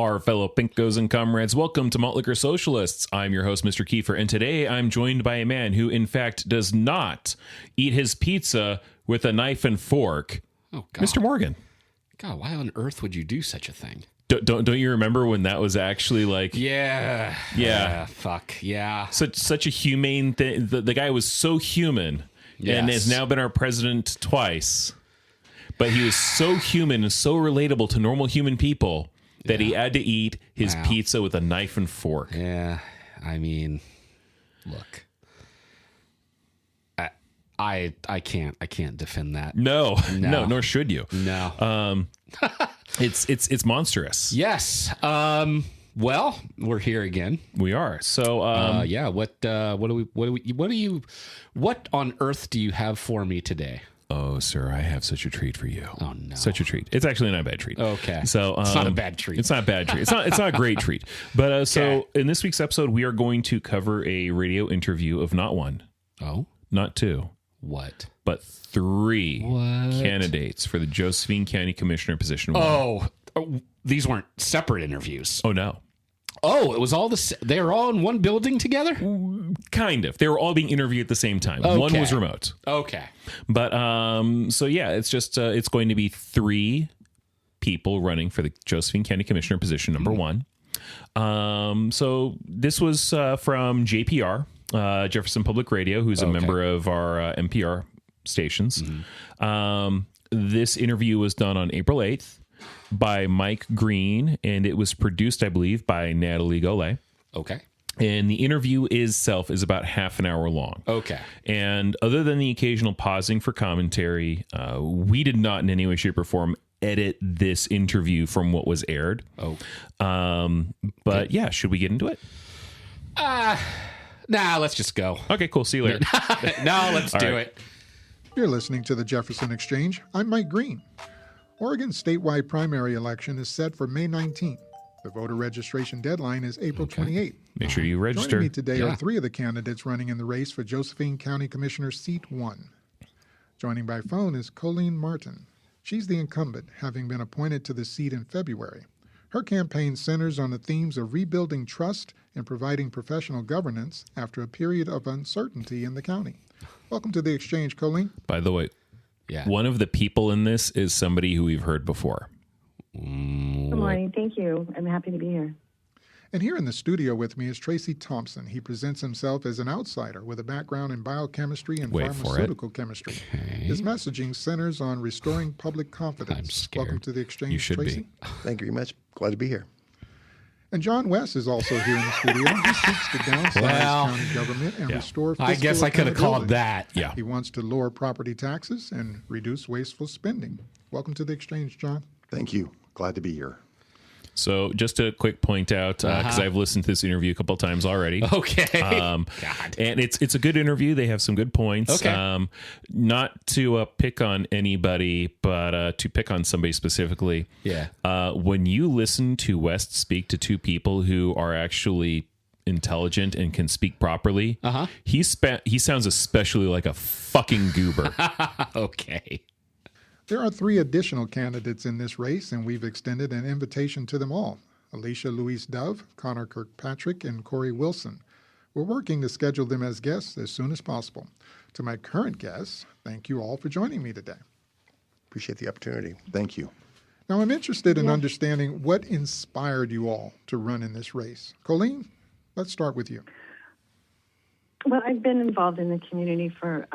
Our fellow Pinkos and comrades, welcome to Malt Liquor Socialists. I'm your host, Mr. Kieffer, and today I'm joined by a man who, in fact, does not eat his pizza with a knife and fork. Oh, God. Mr. Morgan. God, why on earth would you do such a thing? Don't you remember when that was actually like... Yeah. Fuck, yeah. Such a humane thing. The guy was so human and has now been our president twice. But he was so human and so relatable to normal human people that he had to eat his pizza with a knife and fork. Yeah, I mean, look, I can't defend that. No, nor should you. No, it's monstrous. Yes. Well, we're here again. We are. So, what on earth do you have for me today? Oh, sir, I have such a treat for you. Oh, no. Such a treat. It's actually not a bad treat. Okay. So it's not a bad treat. It's not a bad treat. It's not a great treat. But so in this week's episode, we are going to cover a radio interview of not one. Oh? Not two. What? But three candidates for the Josephine County Commissioner position. Oh, these weren't separate interviews. Oh, no. Oh, it was all they were all in one building together? Kind of. They were all being interviewed at the same time. Okay. One was remote. Okay. But so yeah, it's just it's going to be three people running for the Josephine County Commissioner position number one. So this was from JPR, Jefferson Public Radio, who's a member of our NPR stations. This interview was done on April 8th. By Mike Green, and it was produced, I believe, by Natalie Golay. Okay. And the interview itself is about half an hour long. Okay. And other than the occasional pausing for commentary, we did not in any way, shape, or form edit this interview from what was aired. Oh. But yeah, should we get into it? Nah, let's just go. Okay, cool. See you later. No, let's do it. You're listening to the Jefferson Exchange. I'm Mike Green. Oregon's statewide primary election is set for May 19th. The voter registration deadline is April 28th. Make sure you register. Joining me today are three of the candidates running in the race for Josephine County Commissioner Seat 1. Joining by phone is Colleen Martin. She's the incumbent, having been appointed to the seat in February. Her campaign centers on the themes of rebuilding trust and providing professional governance after a period of uncertainty in the county. Welcome to the exchange, Colleen. By the way, one of the people in this is somebody who we've heard before. Good morning. Thank you. I'm happy to be here. And here in the studio with me is Tracy Thompson. He presents himself as an outsider with a background in biochemistry and pharmaceutical chemistry. Okay. His messaging centers on restoring public confidence. I'm scared. Welcome to the exchange, You should Tracy. be. Thank you very much. Glad to be here. And John West is also here in the studio. He seeks to downsize county government and restore fiscal I guess I could have called that. Yeah. He wants to lower property taxes and reduce wasteful spending. Welcome to the exchange, John. Thank you. Glad to be here. So just a quick point out, because I've listened to this interview a couple of times already. Okay. And it's a good interview. They have some good points. Okay. Not to pick on anybody, but to pick on somebody specifically. Yeah. When you listen to West speak to two people who are actually intelligent and can speak properly, he sounds especially like a fucking goober. Okay. There are three additional candidates in this race, and we've extended an invitation to them all. Alicia Louise Dove, Connor Kirkpatrick, and Corey Wilson. We're working to schedule them as guests as soon as possible. To my current guests, thank you all for joining me today. Appreciate the opportunity. Thank you. Now, I'm interested in understanding what inspired you all to run in this race. Colleen, let's start with you. Well, I've been involved in the community for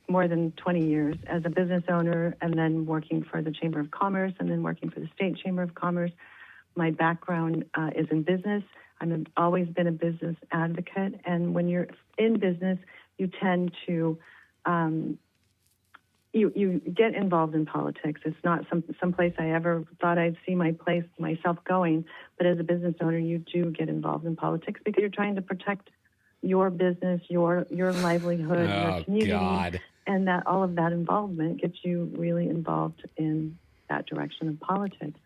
more than 20 years as a business owner, and then working for the Chamber of Commerce, and then working for the State Chamber of Commerce. My background is in business. I've always been a business advocate, and when you're in business, you tend to you get involved in politics. It's not some place I ever thought I'd see myself going, but as a business owner, you do get involved in politics because you're trying to protect your business, your livelihood, your community. God. And that all of that involvement gets you really involved in that direction of politics.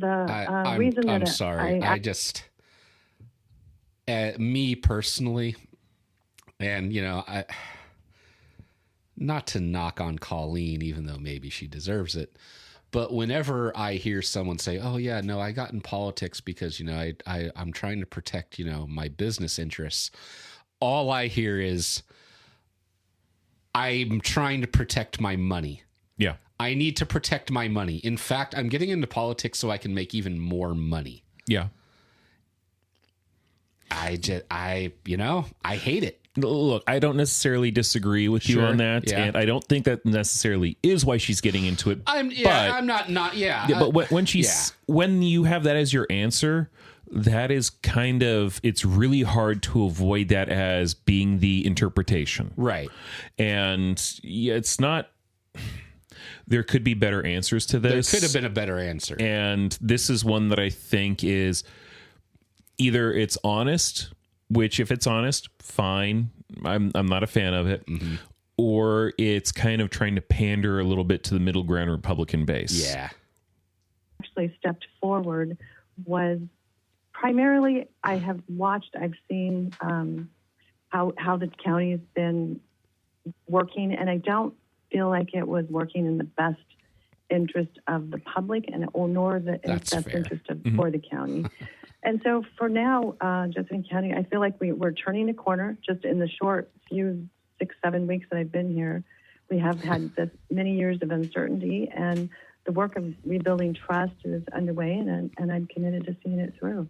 I'm sorry. I just, me personally, and not to knock on Colleen, even though maybe she deserves it, But whenever I hear someone say, "Oh yeah, no, I got in politics because I'm trying to protect my business interests," all I hear is, "I'm trying to protect my money. Yeah. I need to protect my money. In fact, I'm getting into politics so I can make even more money." Yeah. I hate it. Look, I don't necessarily disagree with you Sure, on that, yeah. and I don't think that necessarily is why she's getting into it. I'm not. Yeah. But when you have that as your answer, that is kind of, it's really hard to avoid that as being the interpretation. Right. And yeah, it's not, there could be better answers to this. There could have been a better answer. And this is one that I think is either it's honest, which if it's honest, fine. I'm not a fan of it. Mm-hmm. Or it's kind of trying to pander a little bit to the middle ground Republican base. Yeah. Actually stepped forward was primarily I've seen how the county has been working, and I don't feel like it was working in the best interest of the public nor the That's best fair. interest for the county. And so for now, Josephine County, I feel like we're turning a corner just in the short few 6-7 weeks that I've been here. We have had this many years of uncertainty, and the work of rebuilding trust is underway, and I'm committed to seeing it through.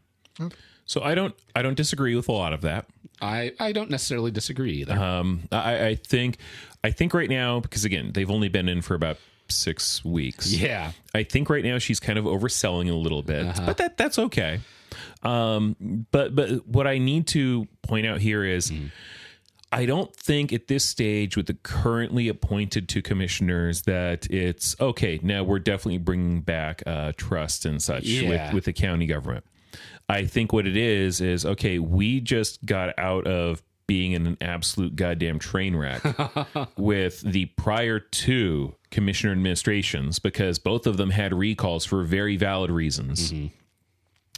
So I don't disagree with a lot of that. I don't necessarily disagree either. I think right now, because again, they've only been in for about 6 weeks. Yeah. I think right now she's kind of overselling a little bit, but that's okay. But what I need to point out here is I don't think at this stage with the currently appointed 2 commissioners that it's okay. Now we're definitely bringing back trust and such with the county government. I think what it is okay. We just got out of being in an absolute goddamn train wreck with the prior 2 commissioner administrations, because both of them had recalls for very valid reasons.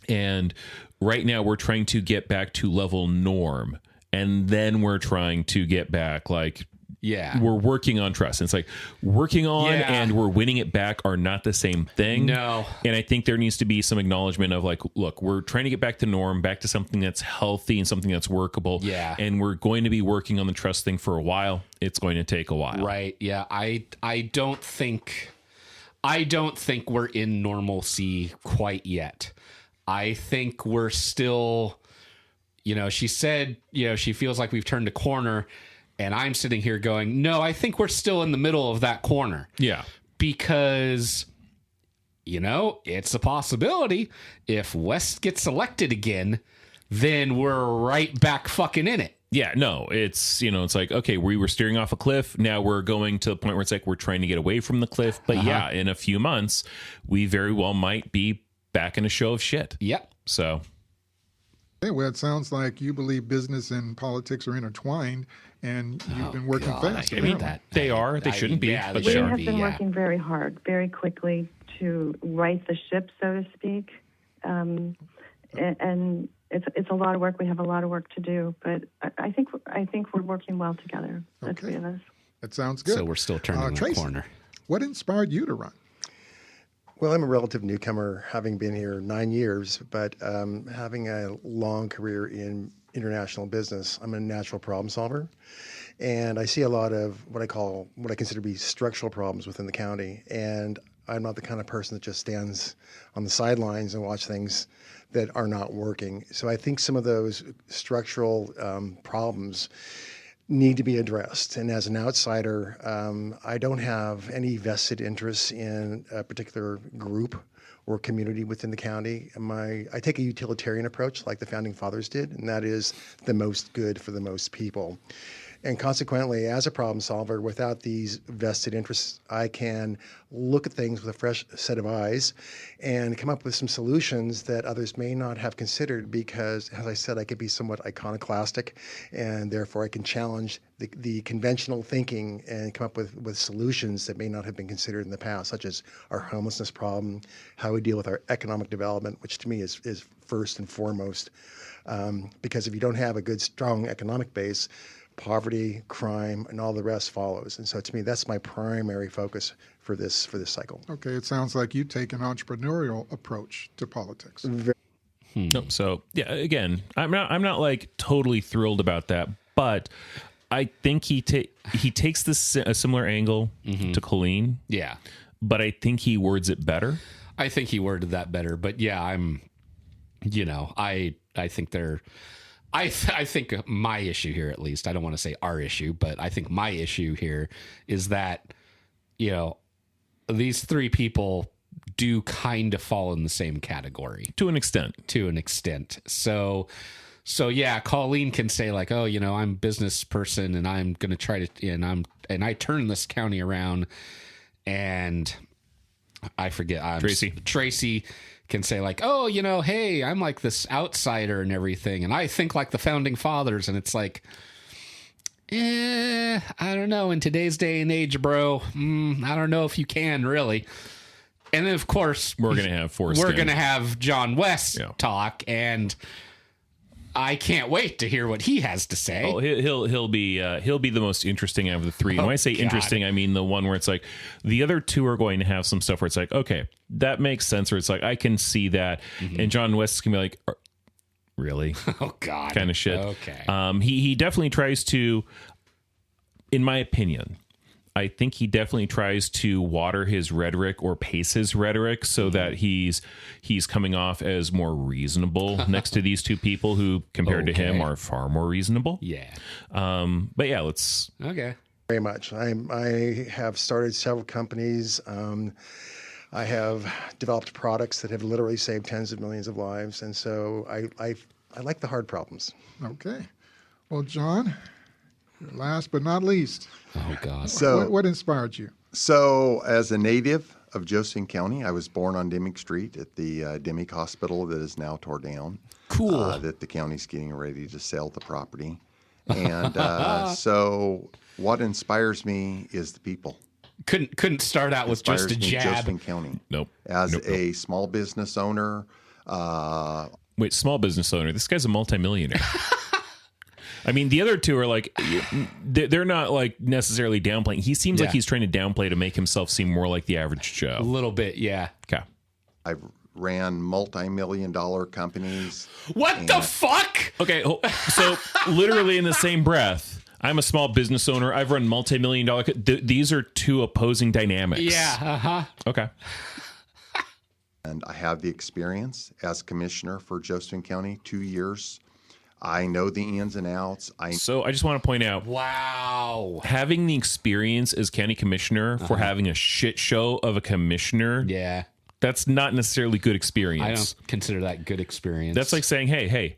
And right now we're trying to get back to level norm. And then we're trying to get back, like, we're working on trust. And it's like working on and we're winning it back are not the same thing. No. And I think there needs to be some acknowledgement of like, look, we're trying to get back to norm, back to something that's healthy and something that's workable. Yeah. And we're going to be working on the trust thing for a while. It's going to take a while. Right. Yeah. I don't think we're in normalcy quite yet. I think we're still, she said, she feels like we've turned a corner, and I'm sitting here going, no, I think we're still in the middle of that corner. Yeah. Because, it's a possibility if West gets elected again, then we're right back fucking in it. Yeah, no, it's, it's like, okay, we were steering off a cliff. Now we're going to the point where it's like we're trying to get away from the cliff. But yeah, in a few months, we very well might be back in a show of shit. Yep. So. Hey, well, it sounds like you believe business and politics are intertwined, and you've been working fast. I hate that. They are. They shouldn't be. Yeah, but they they We are. have been working very hard, very quickly to right the ship, so to speak. And it's a lot of work. We have a lot of work to do, but I think we're working well together, the three of us. That sounds good. So we're still turning that Tracy, corner. what inspired you to run? Well, I'm a relative newcomer, having been here 9 years, but having a long career in international business. I'm a natural problem solver, and I see a lot of what I consider to be structural problems within the county. And I'm not the kind of person that just stands on the sidelines and watch things that are not working. So I think some of those structural problems need to be addressed. And as an outsider, I don't have any vested interests in a particular group or community within the county. I take a utilitarian approach like the Founding Fathers did, and that is the most good for the most people. And consequently, as a problem solver, without these vested interests, I can look at things with a fresh set of eyes and come up with some solutions that others may not have considered because, as I said, I could be somewhat iconoclastic, and therefore I can challenge the conventional thinking and come up with solutions that may not have been considered in the past, such as our homelessness problem, how we deal with our economic development, which to me is first and foremost. Because if you don't have a good, strong economic base, poverty, crime, and all the rest follows. And so to me, that's my primary focus for this cycle. Okay, it sounds like you take an entrepreneurial approach to politics. Nope. So yeah, again, I'm not like totally thrilled about that, but I think he takes this a similar angle to Colleen. Yeah. But I think he words it better. I think he worded that better, but yeah, I think I think my issue here, at least, I don't want to say our issue, but I think my issue here is that, these three people do kind of fall in the same category To an extent. So yeah, Colleen can say like, oh, I'm a business person and I'm going to try to, and I turn this county around, and I forget. Tracy can say like, oh, hey, I'm like this outsider and everything, and I think like the founding fathers, and it's like, I don't know. In today's day and age, bro, I don't know if you can really. And then, of course, we're going to have Foreskin. We're going to have John West talk, and I can't wait to hear what he has to say. Oh, he'll be the most interesting out of the three. And when I say interesting, I mean the one where it's like the other two are going to have some stuff where it's like, okay, that makes sense, or it's like I can see that, and John West is gonna be like, really? Oh God, kind of shit. Okay. He definitely tries to, in my opinion, I think he definitely tries to water his rhetoric or pace his rhetoric so that he's coming off as more reasonable next to these two people who, compared to him, are far more reasonable. Yeah. But yeah, let's. Okay. Very much. I have started several companies. I have developed products that have literally saved tens of millions of lives, and so I like the hard problems. Okay. Well, John, last but not least. Oh, God. So, what inspired you? So, as a native of Josephine County, I was born on Dimick Street at the Dimick Hospital that is now tore down. Cool. That the county's getting ready to sell the property. And so what inspires me is the people. Couldn't start out with just a jab. Josephine County. Nope. As a small business owner. Wait, small business owner. This guy's a multimillionaire. I mean, the other two are like, they're not like necessarily downplaying. He seems like he's trying to downplay to make himself seem more like the average Joe. A little bit, yeah. Okay. I've ran multi-million-dollar companies. What the fuck? Okay, so literally in the same breath, I'm a small business owner. I've run multi-million-dollar. These are two opposing dynamics. Yeah, uh-huh. Okay. And I have the experience as commissioner for Josephine County, 2 years. I know the ins and outs. So I just want to point out, wow, having the experience as county commissioner for having a shit show of a commissioner, that's not necessarily good experience. I don't consider that good experience. That's like saying, hey,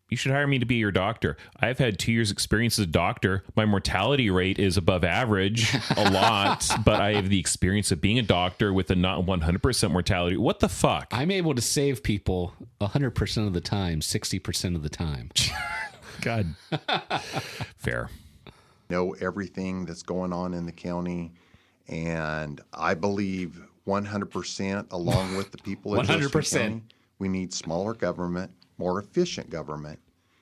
you should hire me to be your doctor. I've had 2 years experience as a doctor. My mortality rate is above average a lot, but I have the experience of being a doctor with a not 100% mortality. What the fuck? I'm able to save people 100% of the time, 60% of the time. God. Fair. Know everything that's going on in the county, and I believe 100% along with the people of 100%. County, we need smaller government, more efficient government,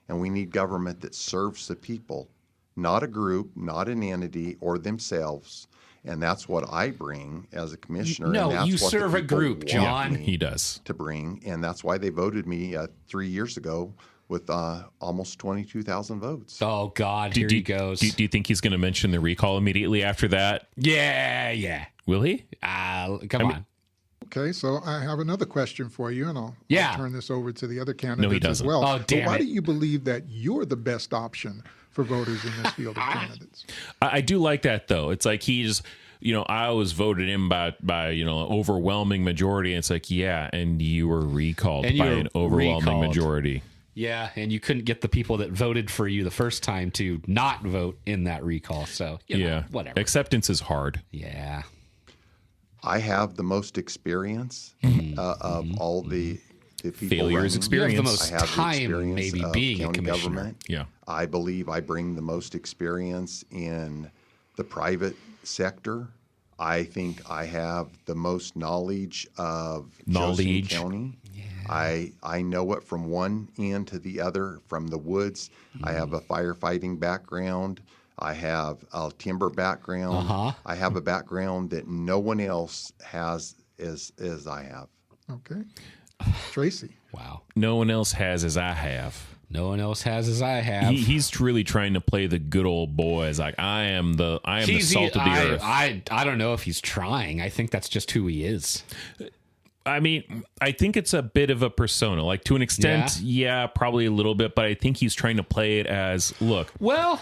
and we need government that serves the people, not a group, not an entity or themselves. And that's what I bring as a commissioner. No, and that's you what serve the a people group, want John. me He does. to bring, and that's why they voted me 3 years ago with almost 22,000 votes. Oh, God, here he goes. Do you think he's going to mention the recall immediately after that? Yeah. Will he? Come on. Okay, so I have another question for you, and I'll turn this over to the other candidates as well. Oh, damn Why it. do you believe that you're the best option for voters in this field of candidates? I do like that, though. It's like he's, I was voted in by overwhelming majority. And it's like, yeah, and you were recalled by an overwhelming majority. Yeah, and you couldn't get the people that voted for you the first time to not vote in that recall. So, whatever. Acceptance is hard. Yeah. I have the most experience of all the people. Failures experience. You have the most I have the time experience maybe of being a county commissioner. government. Yeah. I believe I bring the most experience in the private sector. I think I have the most knowledge of Josephine County. I know it from one end to the other, from the woods. I have a firefighting background. I have a timber background. I have a background that no one else has as I have. Okay. Tracy. Wow. No one else has as I have. No one else has as I have. He's really trying to play the good old boy. As like, I am the salt of the earth. I don't know if he's trying. I think that's just who he is. I mean, I think it's a bit of a persona. Like, to an extent, yeah, probably a little bit. But I think he's trying to play it as, look, well,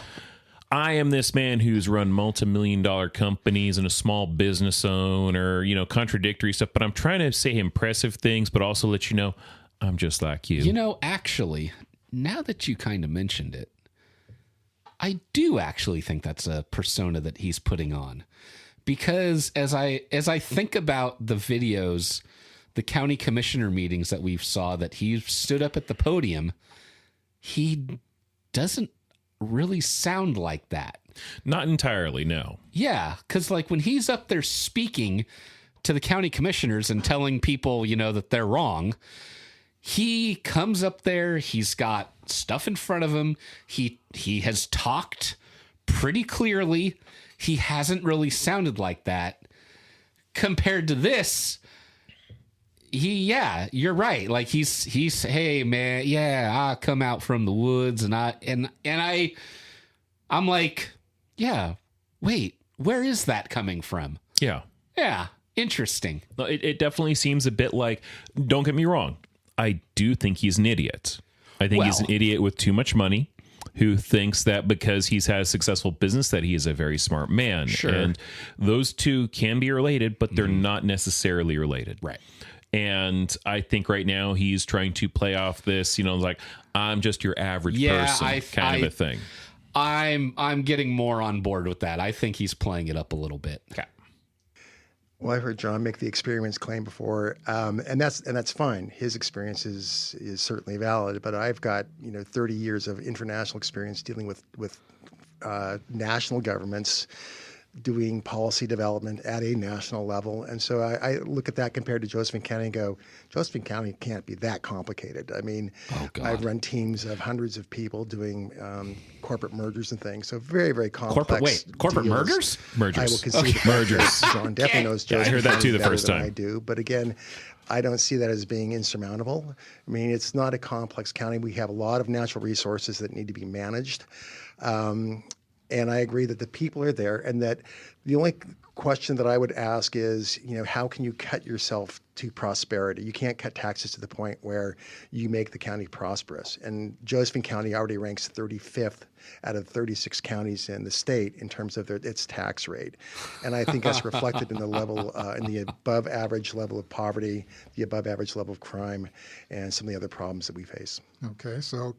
I am this man who's run multi-million-dollar companies and a small business owner, contradictory stuff. But I'm trying to say impressive things, but also let you know I'm just like you. Actually, now that you kind of mentioned it, I do actually think that's a persona that he's putting on. Because as I think about the videos, the county commissioner meetings that we've saw that he stood up at the podium, he doesn't really sound like that. Not entirely, no. Yeah, because like when he's up there speaking to the county commissioners and telling people, that they're wrong, he comes up there, he's got stuff in front of him, he has talked pretty clearly. He hasn't really sounded like that. Compared to this, you're right. Like he's hey man, I come out from the woods and I'm like, yeah, wait, where is that coming from? Yeah. Yeah, interesting. It definitely seems a bit like, don't get me wrong, I do think he's an idiot. I think he's an idiot with too much money who thinks that because he's had a successful business that he is a very smart man. Sure. And those two can be related, but they're not necessarily related. Right. And I think right now he's trying to play off this, like, I'm just your average person kind of a thing. I'm getting more on board with that. I think he's playing it up a little bit. Okay. Well, I've heard John make the experience claim before, and that's fine. His experience is certainly valid, but I've got 30 years of international experience dealing with national governments, doing policy development at a national level, and so I look at that compared to Josephine County and go, Josephine County can't be that complicated. I mean, I've run teams of hundreds of people doing corporate mergers and things, so very, very complex. Corporate deals. Mergers? I will concede mergers. John definitely knows. I heard that too the first time. I do, but again, I don't see that as being insurmountable. I mean, it's not a complex county. We have a lot of natural resources that need to be managed. And I agree that the people are there, and that the only question that I would ask is, how can you cut yourself to prosperity? You can't cut taxes to the point where you make the county prosperous. And Josephine County already ranks 35th out of 36 counties in the state in terms of its tax rate. And I think that's reflected in the level, in the above average level of poverty, the above average level of crime, and some of the other problems that we face. Okay, so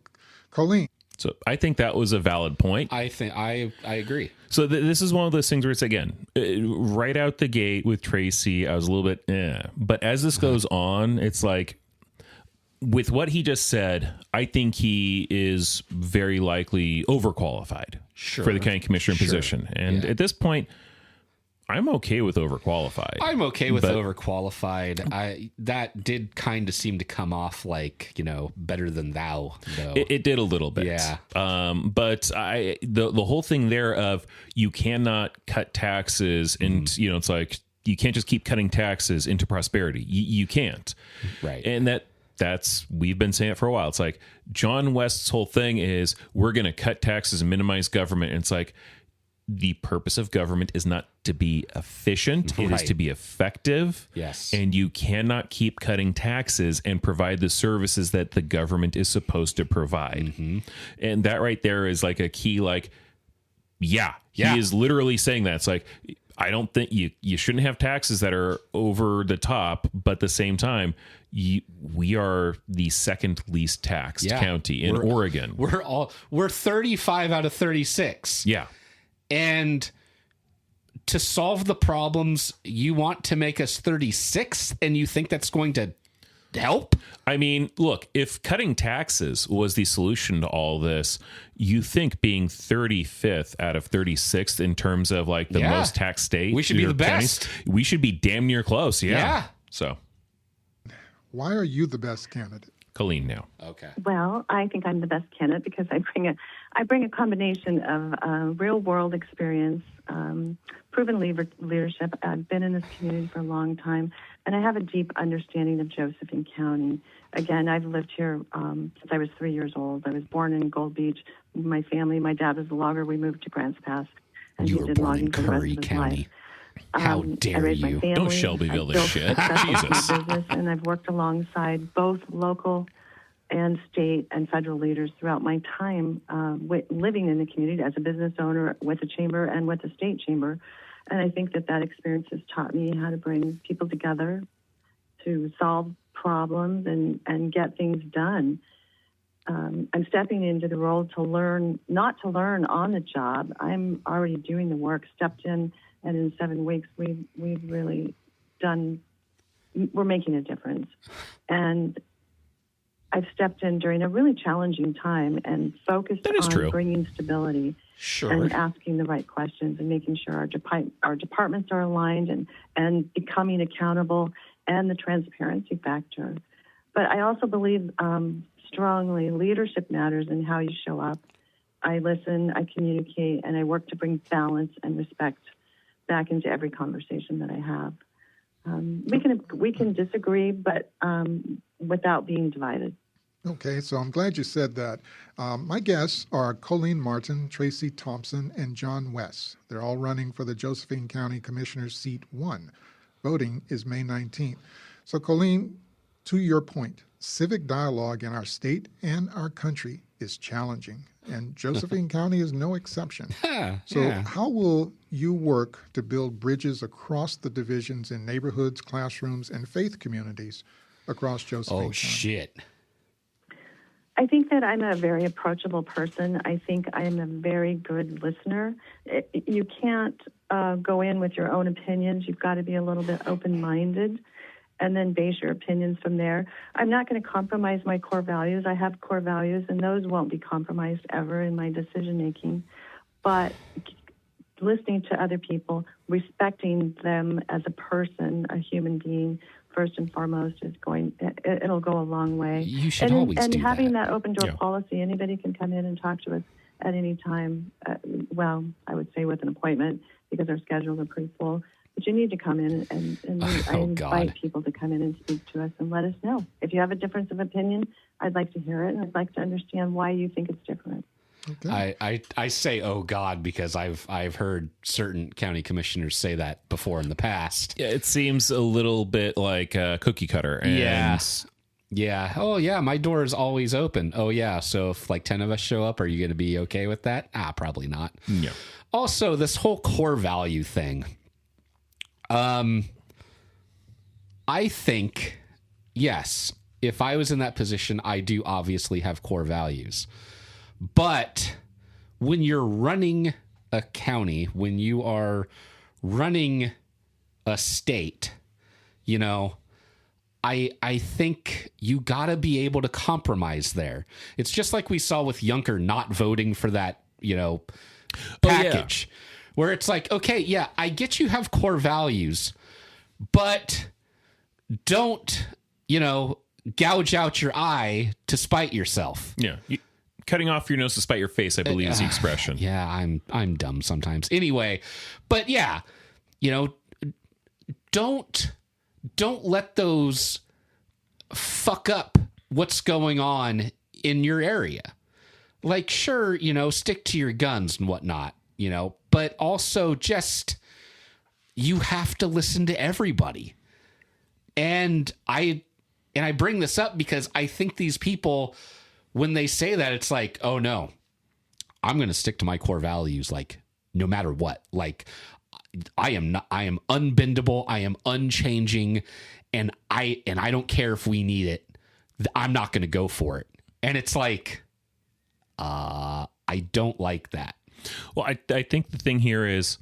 Colleen. So I think that was a valid point. I think I agree. So this is one of those things where it's, again, right out the gate with Tracy, I was a little bit, but as this goes on, it's like, with what he just said, I think he is very likely overqualified for the county commissioner position. And at this point, I'm okay with overqualified. I'm okay with overqualified. That did kind of seem to come off like, better than thou, though. It did a little bit. Yeah. But the whole thing there of you cannot cut taxes and, it's like, you can't just keep cutting taxes into prosperity. You can't. Right. And we've been saying it for a while. It's like John West's whole thing is we're going to cut taxes and minimize government. And it's like, the purpose of government is not to be efficient. It is to be effective. Yes. And you cannot keep cutting taxes and provide the services that the government is supposed to provide. Mm-hmm. And that right there is like a key, he is literally saying that. It's like, I don't think you shouldn't have taxes that are over the top, but at the same time, we are the second least taxed county in Oregon. We're 35 out of 36. Yeah. And to solve the problems, you want to make us 36th, and you think that's going to help? I mean, look, if cutting taxes was the solution to all this, you think being 35th out of 36th in terms of the most taxed state, we should be the best. We should be damn near close. Yeah. Yeah. So. Why are you the best candidate? Colleen now. Okay. Well, I think I'm the best candidate because I bring a combination of real world experience, proven leadership. I've been in this community for a long time, and I have a deep understanding of Josephine County. Again, I've lived here since I was 3 years old. I was born in Gold Beach. My dad was a logger. We moved to Grants Pass, and You he were did born in logging for the rest Curry of his County. life. How I dare raised my you? family. Don't Shelbyville I've this built shit. a successful Jesus. business, and I've worked alongside both local and state and federal leaders throughout my time living in the community as a business owner with the chamber and with the state chamber. And I think that experience has taught me how to bring people together to solve problems and get things done. I'm stepping into the role to learn, not to learn on the job. I'm already doing the work, stepped in, and in 7 weeks, we've really we're making a difference. And I've stepped in during a really challenging time and focused on bringing stability and asking the right questions and making sure our departments are aligned and becoming accountable and the transparency factor. But I also believe strongly leadership matters in how you show up. I listen, I communicate, and I work to bring balance and respect back into every conversation that I have. We can disagree, but without being divided. Okay, so I'm glad you said that. My guests are Colleen Martin, Tracy Thompson, and John West. They're all running for the Josephine County Commissioner Seat 1. Voting is May 19th. So, Colleen, to your point, civic dialogue in our state and our country is challenging, and Josephine County is no exception. How will you work to build bridges across the divisions in neighborhoods, classrooms, and faith communities across Josephine County? Shit. I think that I'm a very approachable person. I think I'm a very good listener. You can't go in with your own opinions. You've got to be a little bit open-minded and then base your opinions from there. I'm not going to compromise my core values. I have core values, and those won't be compromised ever in my decision-making. But listening to other people, respecting them as a person, a human being, first and foremost, it'll go a long way. You should always do that. And having that open door policy, anybody can come in and talk to us at any time. I would say with an appointment because our schedules are pretty full. But you need to come in and I invite people to come in and speak to us and let us know. If you have a difference of opinion, I'd like to hear it, and I'd like to understand why you think it's different. Okay. I say, oh God, because I've heard certain county commissioners say that before in the past. Yeah, it seems a little bit like a cookie cutter. And Yeah. Oh yeah, my door is always open. Oh yeah. So if like 10 of us show up, are you going to be okay with that? Probably not. Yeah. Also, this whole core value thing. I think, yes, if I was in that position, I do obviously have core values. But when you're running a county, when you are running a state, I think you got to be able to compromise there. It's just like we saw with Juncker not voting for that, package. Where it's like, okay, yeah, I get you have core values, but don't, gouge out your eye to spite yourself. Yeah. Cutting off your nose to spite your face, I believe, is the expression. Yeah, I'm dumb sometimes. Anyway, but yeah, don't let those fuck up what's going on in your area. Like, sure, stick to your guns and whatnot, but also just, you have to listen to everybody. And I bring this up because I think these people, when they say that, it's like, oh no, I'm going to stick to my core values, like no matter what. Like I am unbendable. I am unchanging. And I don't care if we need it. I'm not going to go for it. And it's like, I don't like that. Well, I think the thing here is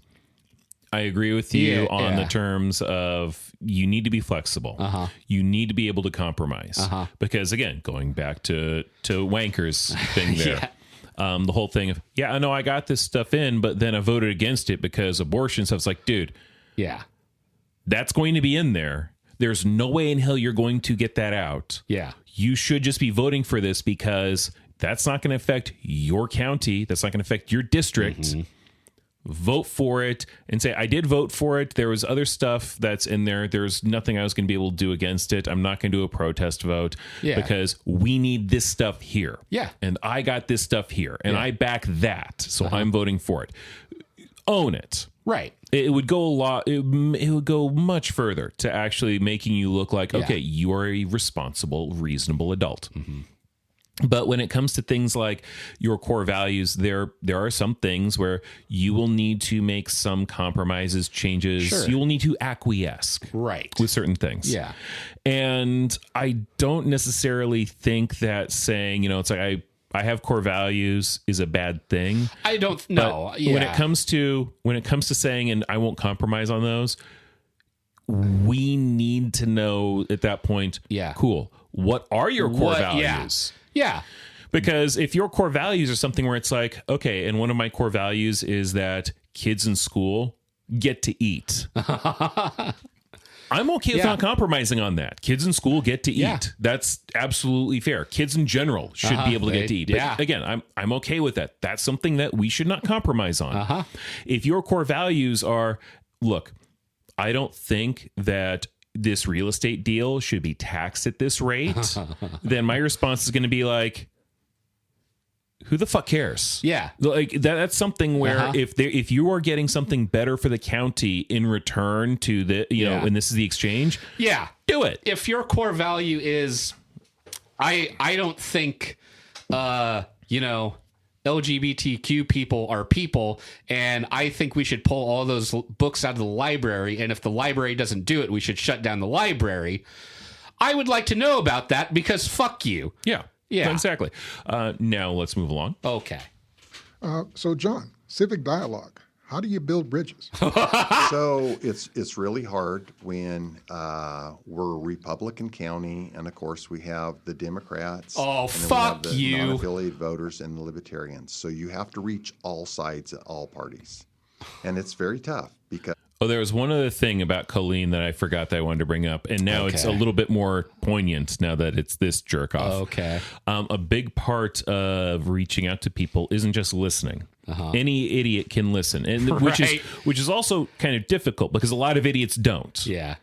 I agree with you on the terms of you need to be flexible. You need to be able to compromise. Because, again, going back to Wanker's thing there, the whole thing of, I know I got this stuff in, but then I voted against it because abortion stuff's like, dude, that's going to be in there. there's no way in hell you're going to get that out. Yeah. You should just be voting for this because that's not going to affect your county. That's not going to affect your district. Vote for it and say, I did vote for it. There was other stuff that's in there. There's nothing I was going to be able to do against it. I'm not going to do a protest vote because we need this stuff here. Yeah. And I got this stuff here and I back that. So I'm voting for it. Own it. Right. It would go a lot. It would go much further to actually making you look like, okay, you are a responsible, reasonable adult. But when it comes to things like your core values, there are some things where you will need to make some compromises, changes. Sure. You will need to acquiesce with certain things. Yeah. And I don't necessarily think that saying, it's like I have core values is a bad thing. I don't know. Yeah. When it comes to saying, and I won't compromise on those, we need to know at that point, cool, what are your core values? Yeah. Because if your core values are something where it's like, okay, and one of my core values is that kids in school get to eat. I'm okay with not compromising on that. Kids in school get to eat. That's absolutely fair. Kids in general should be able to get to eat. But again, I'm okay with that. That's something that we should not compromise on. If your core values are, look, I don't think that this real estate deal should be taxed at this rate, then my response is going to be like, who the fuck cares? Yeah. Like that's something where if you are getting something better for the county in return to the, and this is the exchange. Yeah. Do it. If your core value is, I don't think, LGBTQ people are people, and I think we should pull all those books out of the library, and if the library doesn't do it, we should shut down the library. I would like to know about that because fuck you. Yeah. Exactly. Now let's move along. Okay. So, John, civic dialogue. How do you build bridges? So it's really hard when we're a Republican county, and of course we have the Democrats. Oh, and then fuck we have the you! Non-affiliated voters and the Libertarians. So you have to reach all sides at all parties, and it's very tough because. Oh, there was one other thing about Colleen that I forgot that I wanted to bring up, and now it's a little bit more poignant now that it's this jerk off. Okay. A big part of reaching out to people isn't just listening. Any idiot can listen, and which is also kind of difficult because a lot of idiots don't. Yeah.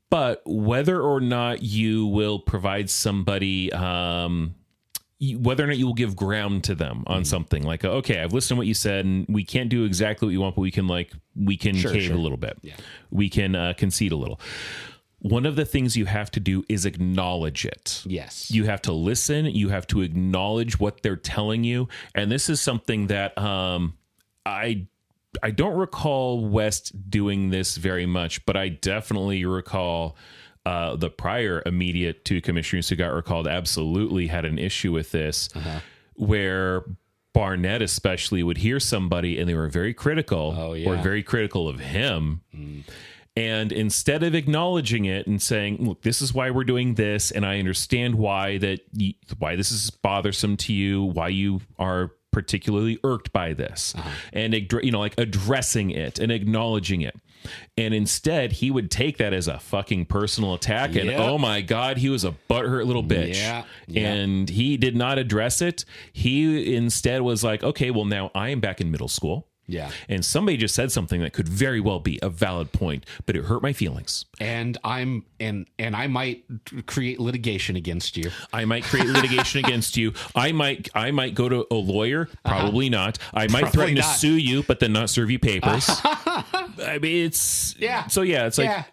But whether or not you will provide somebody, whether or not you will give ground to them on something like, okay, I've listened to what you said, and we can't do exactly what you want, but we can cave a little bit. Yeah. We can concede a little. One of the things you have to do is acknowledge it. Yes. You have to listen. You have to acknowledge what they're telling you. And this is something that I don't recall West doing this very much, but I definitely recall the prior immediate two commissioners who got recalled absolutely had an issue with this, where Barnett especially would hear somebody and they were very critical or very critical of him. And instead of acknowledging it and saying, look, this is why we're doing this, and I understand why why this is bothersome to you, why you are particularly irked by this, and like addressing it and acknowledging it. And instead, he would take that as a fucking personal attack. And oh my God, he was a butthurt little bitch. Yeah. And he did not address it. He instead was like, okay, well, now I am back in middle school. Yeah. And somebody just said something that could very well be a valid point, but it hurt my feelings. And I might create litigation against you. I might create litigation against you. I might go to a lawyer. Probably not. I might threaten to sue you, but then not serve you papers. I mean, it's like.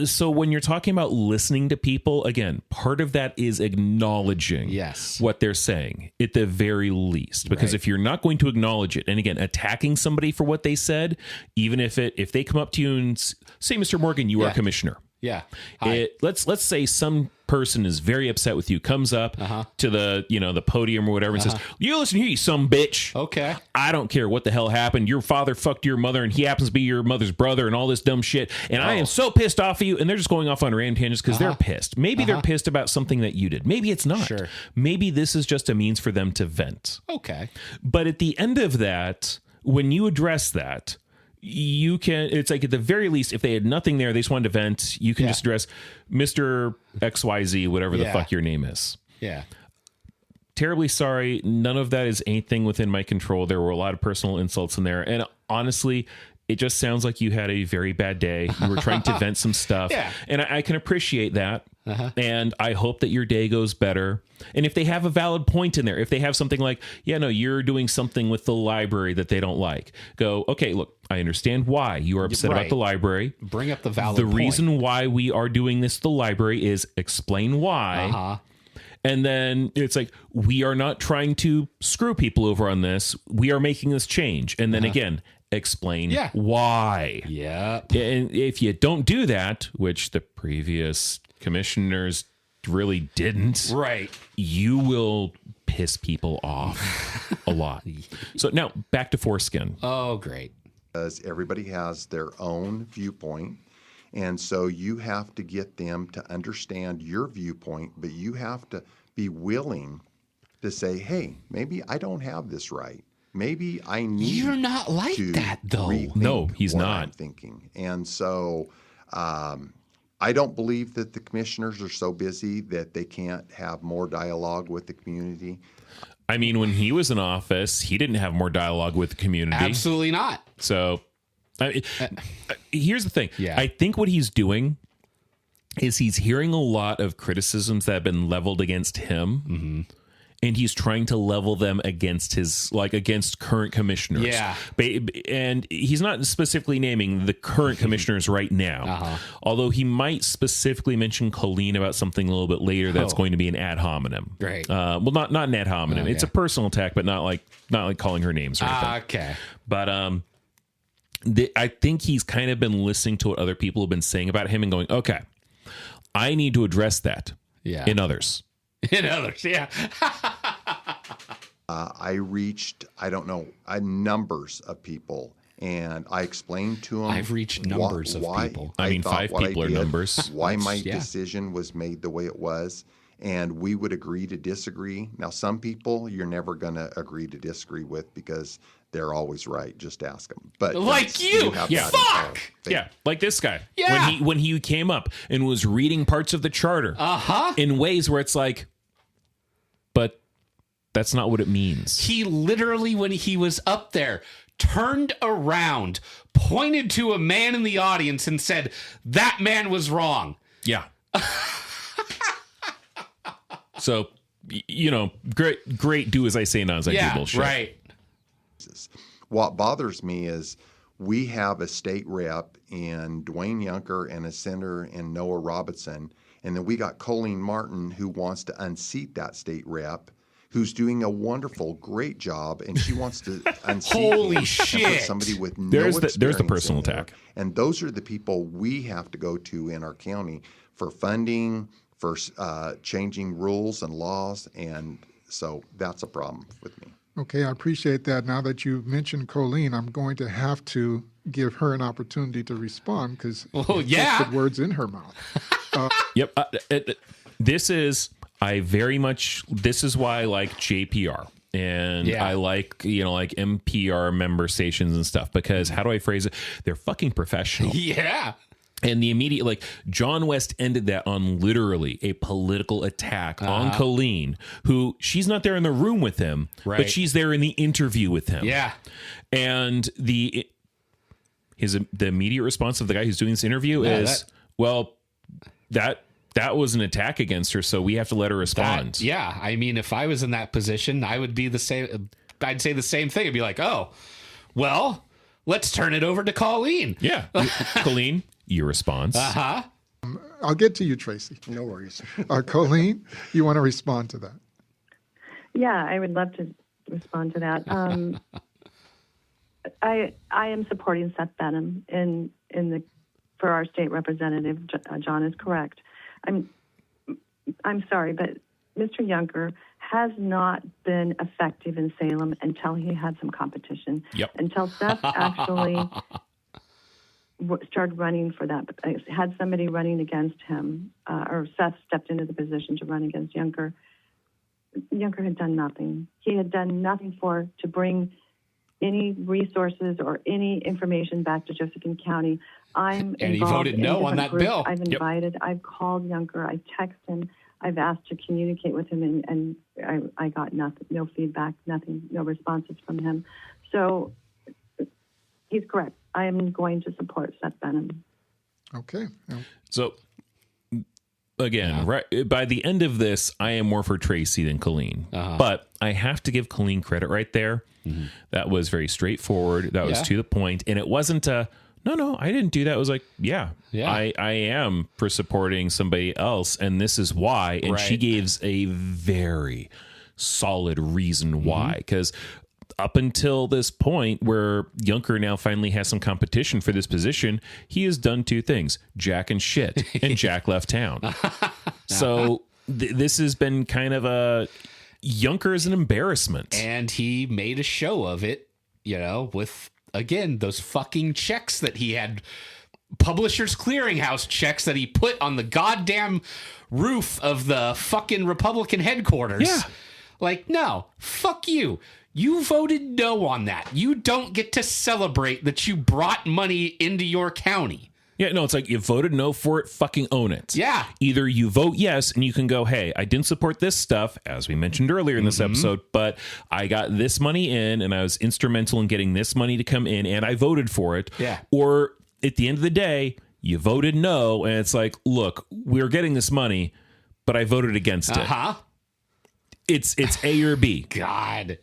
So when you're talking about listening to people, again, part of that is acknowledging what they're saying at the very least. Because if you're not going to acknowledge it, and again, attacking somebody for what they said, even if they come up to you and say, Mr. Morgan, you are a commissioner. Yeah. Let's say some person is very upset with you, comes up to the podium or whatever and says, you listen here, you some bitch. Okay. I don't care what the hell happened. Your father fucked your mother and he happens to be your mother's brother and all this dumb shit. And I am so pissed off of you. And they're just going off on random tangents because they're pissed. Maybe they're pissed about something that you did. Maybe it's not. Sure. Maybe this is just a means for them to vent. Okay. But at the end of that, when you address that, you can, it's like at the very least, if they had nothing there, they just wanted to vent, you can just address Mr. XYZ, whatever the fuck your name is. Yeah. Terribly sorry. None of that is anything within my control. There were a lot of personal insults in there. And honestly, it just sounds like you had a very bad day. You were trying to vent some stuff. Yeah. And I can appreciate that. And I hope that your day goes better. And if they have a valid point in there, if they have something like, yeah, no, you're doing something with the library that they don't like, go, okay, look, I understand why you are upset about the library. Bring up the valid The point. reason why we are doing this to the library is explain why. And then it's like, we are not trying to screw people over on this. We are making this change. And then again, explain why. Yeah. And if you don't do that, which the previous commissioners really didn't, Right. you will piss people off a lot. So now back to Foreskin. Oh, great. Because everybody has their own viewpoint. And so you have to get them to understand your viewpoint, but you have to be willing to say, hey, maybe I don't have this right. Maybe I need You're not like to that, though. rethink No, he's what not. I'm thinking. And so I don't believe that the commissioners are so busy that they can't have more dialogue with the community. I mean, when he was in office, he didn't have more dialogue with the community. Absolutely not. So here's the thing. Yeah. I think what he's doing is he's hearing a lot of criticisms that have been leveled against him. And he's trying to level them against against current commissioners. Yeah. And he's not specifically naming the current commissioners right now. Although he might specifically mention Colleen about something a little bit later that's going to be an ad hominem. Great. Well, not an ad hominem. It's a personal attack, but not like calling her names or anything. Okay. But I think he's kind of been listening to what other people have been saying about him and going, okay, I need to address that in others. In others, yeah. I reached, I don't know, numbers of people, and I explained to them. I've reached numbers of people. I mean, thought 5 what I people are did, numbers. Why my decision was made the way it was, and we would agree to disagree. Now, some people you're never going to agree to disagree with because they're always right. Just ask them. But Like you have Yeah. that Fuck! Yeah, like this guy. Yeah. When he came up and was reading parts of the charter in ways where it's like, but that's not what it means. He literally, when he was up there, turned around, pointed to a man in the audience and said, that man was wrong. Yeah. So, great do as I say, not as I do bullshit. Right. What bothers me is we have a state rep in Dwayne Yunker and a senator in Noah Robinson. And then we got Colleen Martin, who wants to unseat that state rep, who's doing a wonderful, great job, and she wants to unseat Holy him and shit. put somebody with no There's the experience personal in there. attack. And those are the people we have to go to in our county for funding, for changing rules and laws, and so that's a problem with me. Okay, I appreciate that. Now that you've mentioned Colleen, I'm going to have to give her an opportunity to respond because put words in her mouth. Yep. This is why I like JPR. And I like, like NPR member stations and stuff, because how do I phrase it? They're fucking professional. Yeah. And the immediate, John West ended that on literally a political attack on Colleen, who she's not there in the room with him, but she's there in the interview with him. Yeah. And the immediate response of the guy who's doing this interview is, that was an attack against her, so we have to let her respond. I mean, if I was in that position, I would be the same. I'd say the same thing. I'd be like, oh, well, let's turn it over to Colleen. Yeah. Colleen, your response. I'll get to you, Tracy. No worries. Colleen, you want to respond to that? Yeah, I would love to respond to that. I am supporting Seth Benham for our state representative. John is correct. I'm sorry, but Mr. Yunker has not been effective in Salem until he had some competition. Yep. Until Seth actually started running for that, had somebody running against him, or Seth stepped into the position to run against Yunker. Yunker had done nothing. He had done nothing to bring any resources or any information back to Josephine County. I'm And he involved voted in no on different that groups. bill. I've invited, I've called Junker, I text him, I've asked to communicate with him, and I got nothing, no feedback, nothing, no responses from him. So he's correct. I am going to support Seth Benham. Okay. So again, right by the end of this, I am more for Tracy than Colleen. But I have to give Colleen credit right there. That was very straightforward. That was to the point, and it wasn't a no, I didn't do that. It was like, I am for supporting somebody else, and this is why. And she gives a very solid reason why, because up until this point where Junker now finally has some competition for this position, he has done two things: Jack and shit, and Jack left town. So this has been kind of a Junker is an embarrassment. And he made a show of it, with, again, those fucking checks that he had, Publishers Clearinghouse checks that he put on the goddamn roof of the fucking Republican headquarters. Yeah. Like, no, fuck you. You voted no on that. You don't get to celebrate that you brought money into your county. Yeah, no, it's like you voted no for it, fucking own it. Yeah. Either you vote yes and you can go, hey, I didn't support this stuff, as we mentioned earlier in this episode, but I got this money in and I was instrumental in getting this money to come in and I voted for it. Yeah. Or at the end of the day, you voted no and it's like, look, we're getting this money, but I voted against it. It's A or B. God.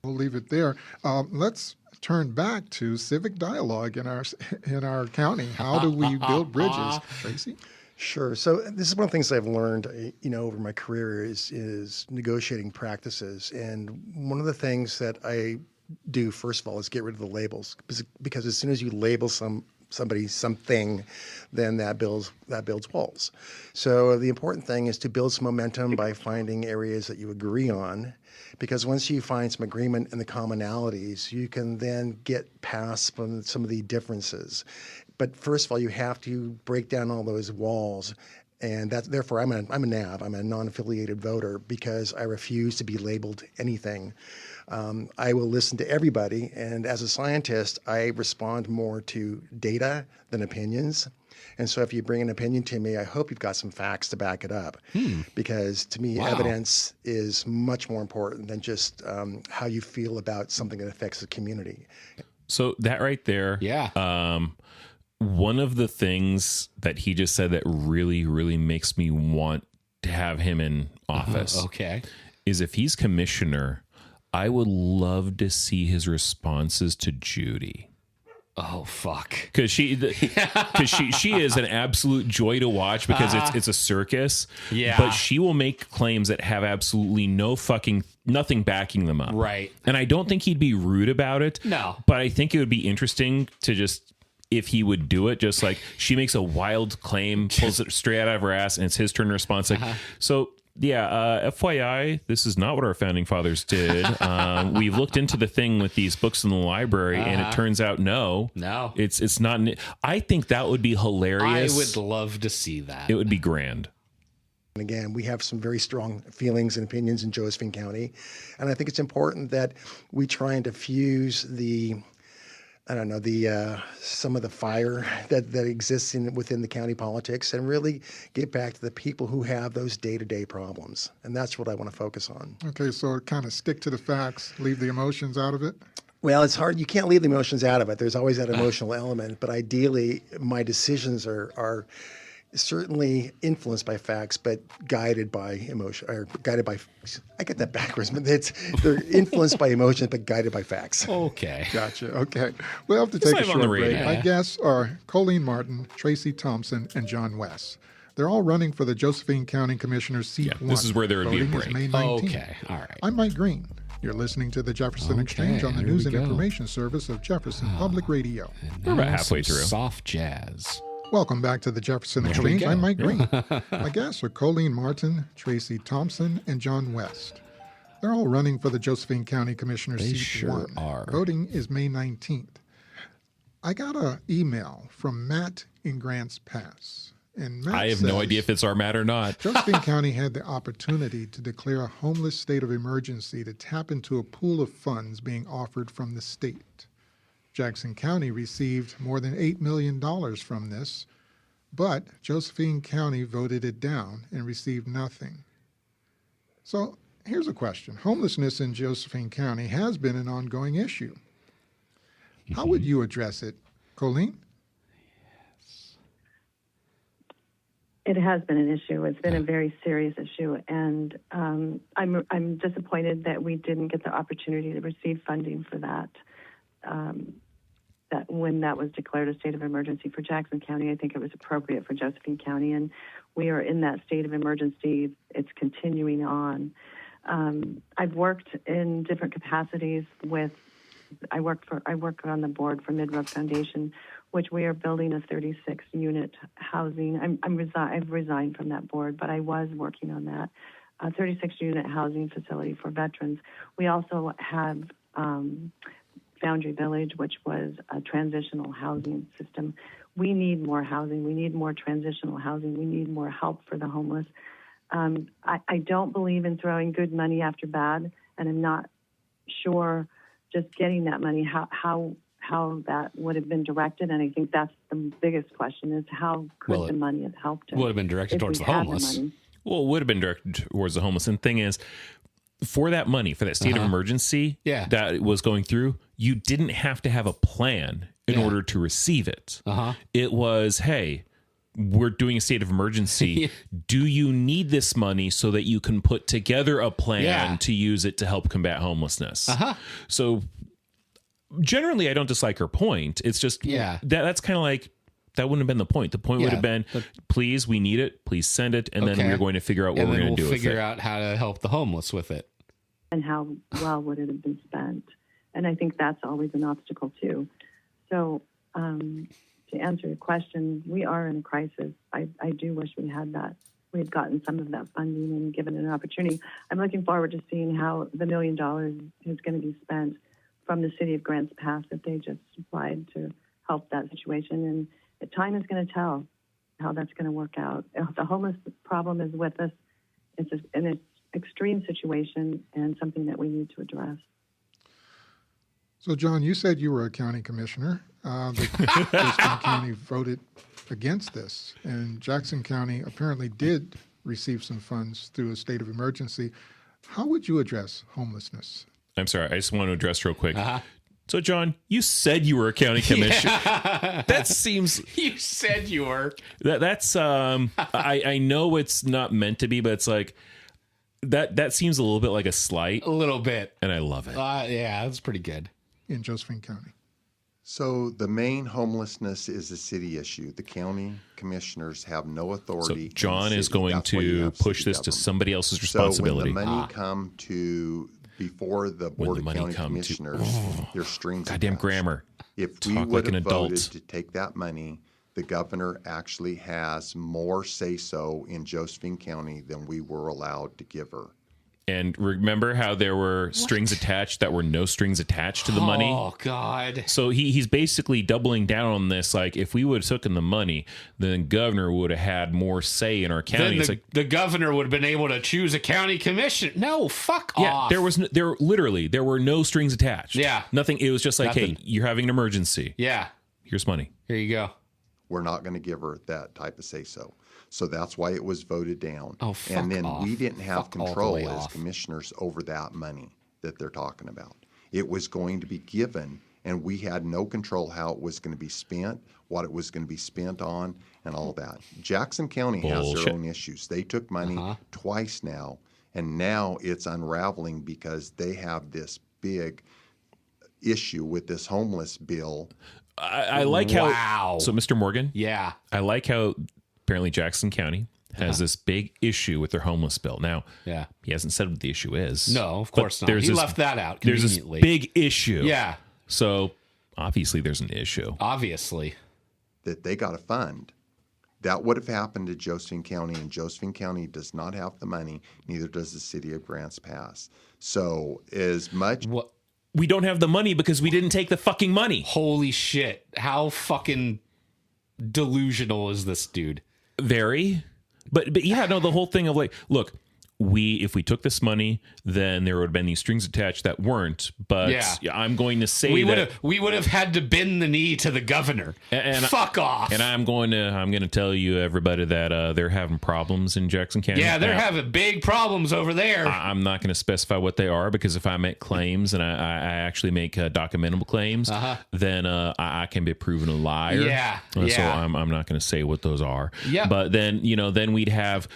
We'll leave it there. Let's turn back to civic dialogue in our county. How do we build bridges, Tracy? Sure. So this is one of the things I've learned, over my career is negotiating practices. And one of the things that I do, first of all, is get rid of the labels, because as soon as you label somebody something, then that builds walls. So the important thing is to build some momentum by finding areas that you agree on, because once you find some agreement in the commonalities, you can then get past some of the differences. But first of all, you have to break down all those walls. And therefore, I'm a NAV. I'm a non-affiliated voter because I refuse to be labeled anything. I will listen to everybody. And as a scientist, I respond more to data than opinions. And so if you bring an opinion to me, I hope you've got some facts to back it up. Because to me, evidence is much more important than just how you feel about something that affects the community. So that right there. Yeah. One of the things that he just said that really, really makes me want to have him in office is if he's commissioner, I would love to see his responses to Judy. Oh, fuck. Because she is an absolute joy to watch because it's a circus. Yeah. But she will make claims that have absolutely nothing backing them up. Right. And I don't think he'd be rude about it. No. But I think it would be interesting to just, if he would do it, just like she makes a wild claim, pulls it straight out of her ass, and it's his turn to respond. Like, so yeah, FYI, this is not what our founding fathers did. We've looked into the thing with these books in the library, and it turns out no, it's not. I think that would be hilarious. I would love to see that. It would be grand. And again, we have some very strong feelings and opinions in Josephine County, and I think it's important that we try and diffuse some of the fire that exists within the county politics and really get back to the people who have those day-to-day problems. And that's what I want to focus on. Okay, so kind of stick to the facts, leave the emotions out of it? Well, it's hard. You can't leave the emotions out of it. There's always that emotional element. But ideally, my decisions are certainly influenced by facts, but guided by emotion, or guided by, I get that backwards, but they're influenced by emotions, but guided by facts. Okay. Gotcha. Okay. We'll have to take a short break. Yeah. My guests are Colleen Martin, Tracy Thompson, and John West. They're all running for the Josephine County Commissioner seat 1. This is where there would be a Voting is break. May 19th. Okay. All right. I'm Mike Green. You're listening to the Jefferson Exchange on the here News we and go. Information Service of Jefferson Public Radio. We're about halfway Some through. Soft jazz. Welcome back to the Jefferson we Exchange. go. I'm Mike Green. My guests are Colleen Martin, Tracy Thompson, and John West. They're all running for the Josephine County Commissioner They seat sure 1. are. Voting is May 19th. I got an email from Matt in Grants Pass. And Matt I have no says, idea if it's our mat or not. Josephine County had the opportunity to declare a homeless state of emergency to tap into a pool of funds being offered from the state. Jackson County received more than $8 million from this, but Josephine County voted it down and received nothing. So here's a question. Homelessness in Josephine County has been an ongoing issue. How would you address it, Colleen? It has been an issue. It's been a very serious issue, and I'm disappointed that we didn't get the opportunity to receive funding for that. That when that was declared a state of emergency for Jackson County, I think it was appropriate for Josephine County, and we are in that state of emergency. It's continuing on. I've worked in different capacities with. I work on the board for Mid-Road Foundation, which we are building a 36-unit housing. I've resigned from that board, but I was working on that, a 36-unit housing facility for veterans. We also have Foundry Village, which was a transitional housing system. We need more housing. We need more transitional housing. We need more help for the homeless. I don't believe in throwing good money after bad, and I'm not sure just getting that money, how that would have been directed. And I think that's the biggest question is how could the money have helped us? Would have been directed towards the homeless. Well, it would have been directed towards the homeless. And the thing is, for that money, for that state of emergency that was going through, you didn't have to have a plan in order to receive it. It was, hey, we're doing a state of emergency. Do you need this money so that you can put together a plan to use it to help combat homelessness? So generally, I don't dislike her point. It's just that's kind of like, that wouldn't have been the point. The point would have been, please, we need it. Please send it. And then we're going to figure out what we're going to do with it. Figure out how to help the homeless with it. And how well would it have been spent? And I think that's always an obstacle, too. So to answer your question, we are in a crisis. I do wish we had that. We had gotten some of that funding and given it an opportunity. I'm looking forward to seeing how the $1 million is going to be spent from the city of Grants Pass that they just supplied to help that situation. And time is going to tell how that's going to work out. The homeless problem is with us. It's an extreme situation and something that we need to address. So, John, you said you were a county commissioner. Jackson County voted against this, and Jackson County apparently did receive some funds through a state of emergency. How would you address homelessness? I'm sorry, I just want to address real quick. So, John, you said you were a county commissioner. That seems... You said you were. That's... I know it's not meant to be, but it's like... That seems a little bit like a slight. A little bit. And I love it. Yeah, that's pretty good. In Josephine County. So the main homelessness is a city issue. The county commissioners have no authority. So John is going to push this to somebody else's responsibility. So when the money come to before the board of county commissioners, there's strings. Goddamn attached. Grammar. If we would have voted to take that money, the governor actually has more say-so in Josephine County than we were allowed to give her. And remember how there were strings attached that were no strings attached to the money? Oh, God. So he's basically doubling down on this. Like, if we would have taken the money, then the governor would have had more say in our county. Then the governor would have been able to choose a county commission. No, fuck off. There were no strings attached. Yeah. Nothing. It was just like, Nothing. hey, you're having an emergency. Yeah. Here's money. Here you go. We're not going to give her that type of say-so. So that's why it was voted down. Oh, fuck And then off. we didn't have Fuck all the control way as off. commissioners over that money that they're talking about. It was going to be given, and we had no control how it was going to be spent, what it was going to be spent on, and all that. Jackson County has Bullshit. their own issues. They took money twice now, and now it's unraveling because they have this big issue with this homeless bill. I like how... Wow. So, Mr. Morgan? Yeah. I like how apparently Jackson County has this big issue with their homeless bill. Now, he hasn't said what the issue is. No, of course not. He left that out There's this conveniently. big issue. Yeah. So, obviously, there's an issue. Obviously. That they got to fund. That would have happened to Josephine County, and Josephine County does not have the money, neither does the city of Grants Pass. So as much... What? We don't have the money because we didn't take the fucking money. Holy shit. How fucking delusional is this dude? Very. But yeah, no, the whole thing of like, look, if we took this money, then there would have been these strings attached that weren't. But I'm going to say we would have had to bend the knee to the governor. And fuck off. And I'm going to tell you, everybody, that they're having problems in Jackson County. Yeah, they're having big problems over there. I'm not going to specify what they are, because if I make claims and I actually make documentable claims, then I can be proven a liar. Yeah. So I'm not going to say what those are. Yeah. But then then we'd have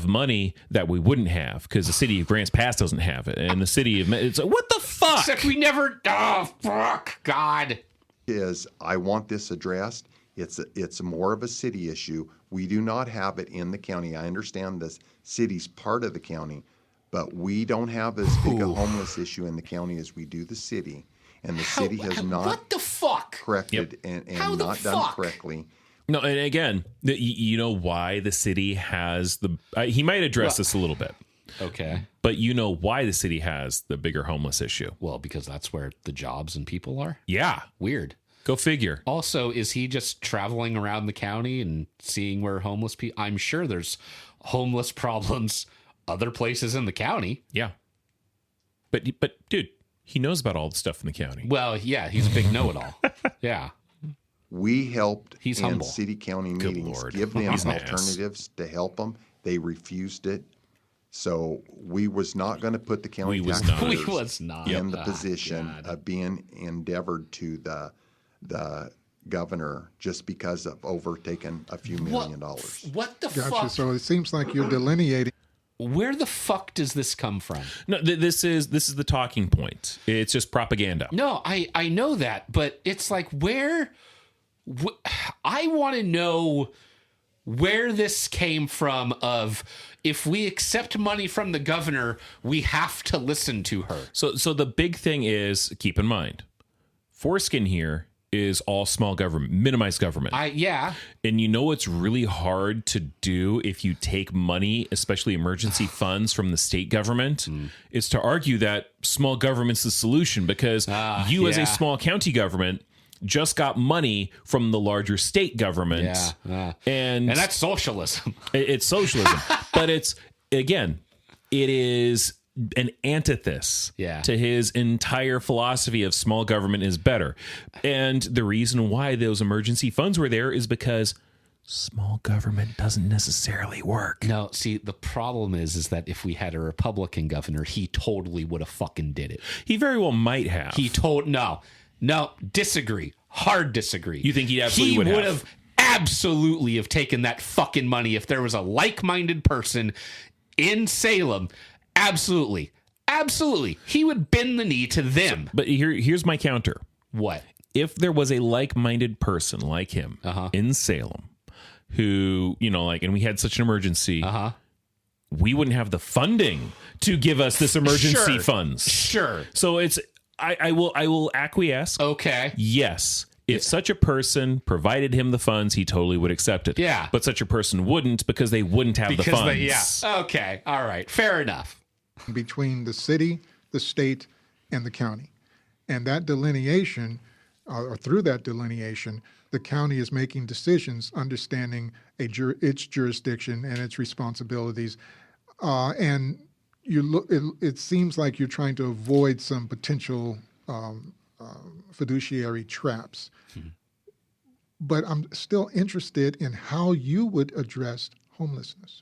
money that we wouldn't have, because the city of Grants Pass doesn't have it, and the city of it's like, what the fuck? Except we never. Oh fuck, God. I want this addressed. It's more of a city issue. We do not have it in the county. I understand the city's part of the county, but we don't have as big a homeless issue in the county as we do the city, and the city has not. What the fuck? Corrected and not done correctly. No, and again, you know why the city has the. He might address this a little bit. Okay. But you know why the city has the bigger homeless issue. Well, because that's where the jobs and people are. Yeah. Weird. Go figure. Also, is he just traveling around the county and seeing where homeless people... I'm sure there's homeless problems other places in the county. Yeah. But dude, he knows about all the stuff in the county. Well, yeah, he's a big know-it-all. Yeah. We helped He's in humble. city county Good meetings Lord. give them He's an ass. alternatives to help them. They refused it. So we was not going to put the county We was not. taxpayers We was not. in the Ah, position God. of being endeavored to the governor just because of overtaking a few $1 million. What the Gotcha. fuck? So it seems like you're delineating. Where the fuck does this come from? No, this is the talking point. It's just propaganda. No, I know that, but it's like I want to know where this came from of, if we accept money from the governor, we have to listen to her. So the big thing is, keep in mind, Foreskin here is all small government, minimized government. And you know it's really hard to do if you take money, especially emergency funds from the state government, is to argue that small government's the solution, because you as a small county government just got money from the larger state government. And that's socialism. It's socialism. But it is an antithesis to his entire philosophy of small government is better. And the reason why those emergency funds were there is because small government doesn't necessarily work. No, see, the problem is that if we had a Republican governor, he totally would have fucking did it. He very well might have. No, disagree. Hard disagree. You think he absolutely would have? Absolutely have taken that fucking money if there was a like-minded person in Salem. Absolutely. He would bend the knee to them. But here's my counter. What? If there was a like-minded person like him in Salem who, and we had such an emergency, we wouldn't have the funding to give us this emergency funds. Sure. So I will acquiesce. Okay. Yes. If such a person provided him the funds, he totally would accept it. Yeah. But such a person wouldn't, because they wouldn't have the funds. Okay. All right. Fair enough. Between the city, the state, and the county. And that delineation, or through that delineation, the county is making decisions understanding its jurisdiction and its responsibilities. And it seems like you're trying to avoid some potential fiduciary traps. But I'm still interested in how you would address homelessness.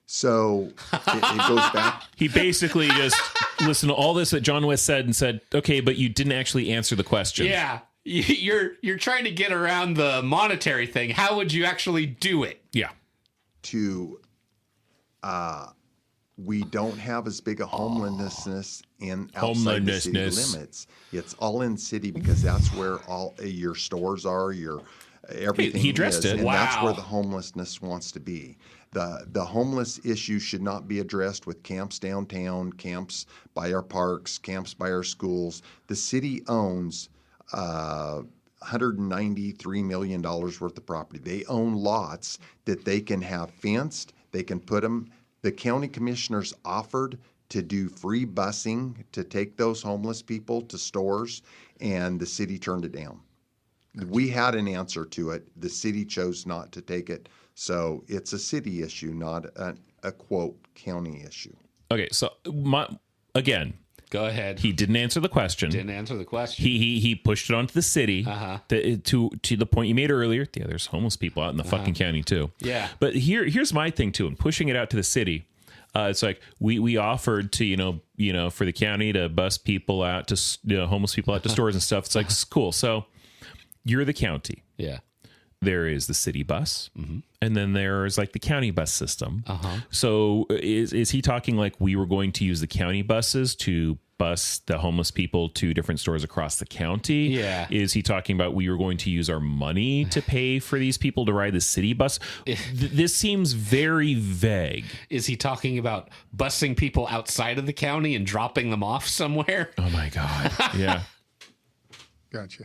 So it goes back. He basically just listened to all this that John West said and said, okay, but you didn't actually answer the question. Yeah. You're trying to get around the monetary thing. How would you actually do it? Yeah. We don't have as big a homelessness outside the city limits. It's all in city, because that's where all your stores are, your everything. He addressed it. And Wow. that's where the homelessness wants to be. The homeless issue should not be addressed with camps downtown, camps by our parks, camps by our schools. The city owns $193 million worth of property. They own lots that they can have fenced. They can put them. The county commissioners offered to do free busing to take those homeless people to stores, and the city turned it down. We had an answer to it. The city chose not to take it. So it's a city issue, not a quote county issue. Okay, so again, Go ahead. he didn't answer the question. Didn't answer the question. He pushed it onto the city to the point you made earlier. Yeah, there's homeless people out in the fucking county too. Yeah. But here's my thing too, and pushing it out to the city. It's like we offered to you know for the county to bus people out to homeless people out to stores and stuff. It's like cool. So you're the county. Yeah. There is the city bus, and then there's like the county bus system. So is he talking like we were going to use the county buses to bus the homeless people to different stores across the county? Yeah. Is he talking about we were going to use our money to pay for these people to ride the city bus? This seems very vague. Is he talking about busing people outside of the county and dropping them off somewhere? Oh my God. Yeah. Gotcha.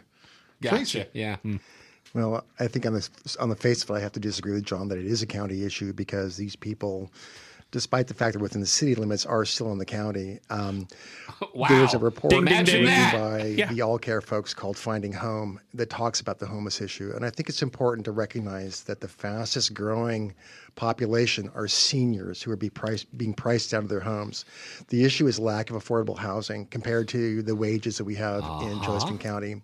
Gotcha. Yeah. Well, I think on the face of it, I have to disagree with John that it is a county issue because these people, despite the fact they're within the city limits, are still in the county. Wow. There's a report Imagine written that. by the All Care folks called Finding Home that talks about the homeless issue. And I think it's important to recognize that the fastest growing population are seniors who are being priced out of their homes. The issue is lack of affordable housing compared to the wages that we have in Josephine County.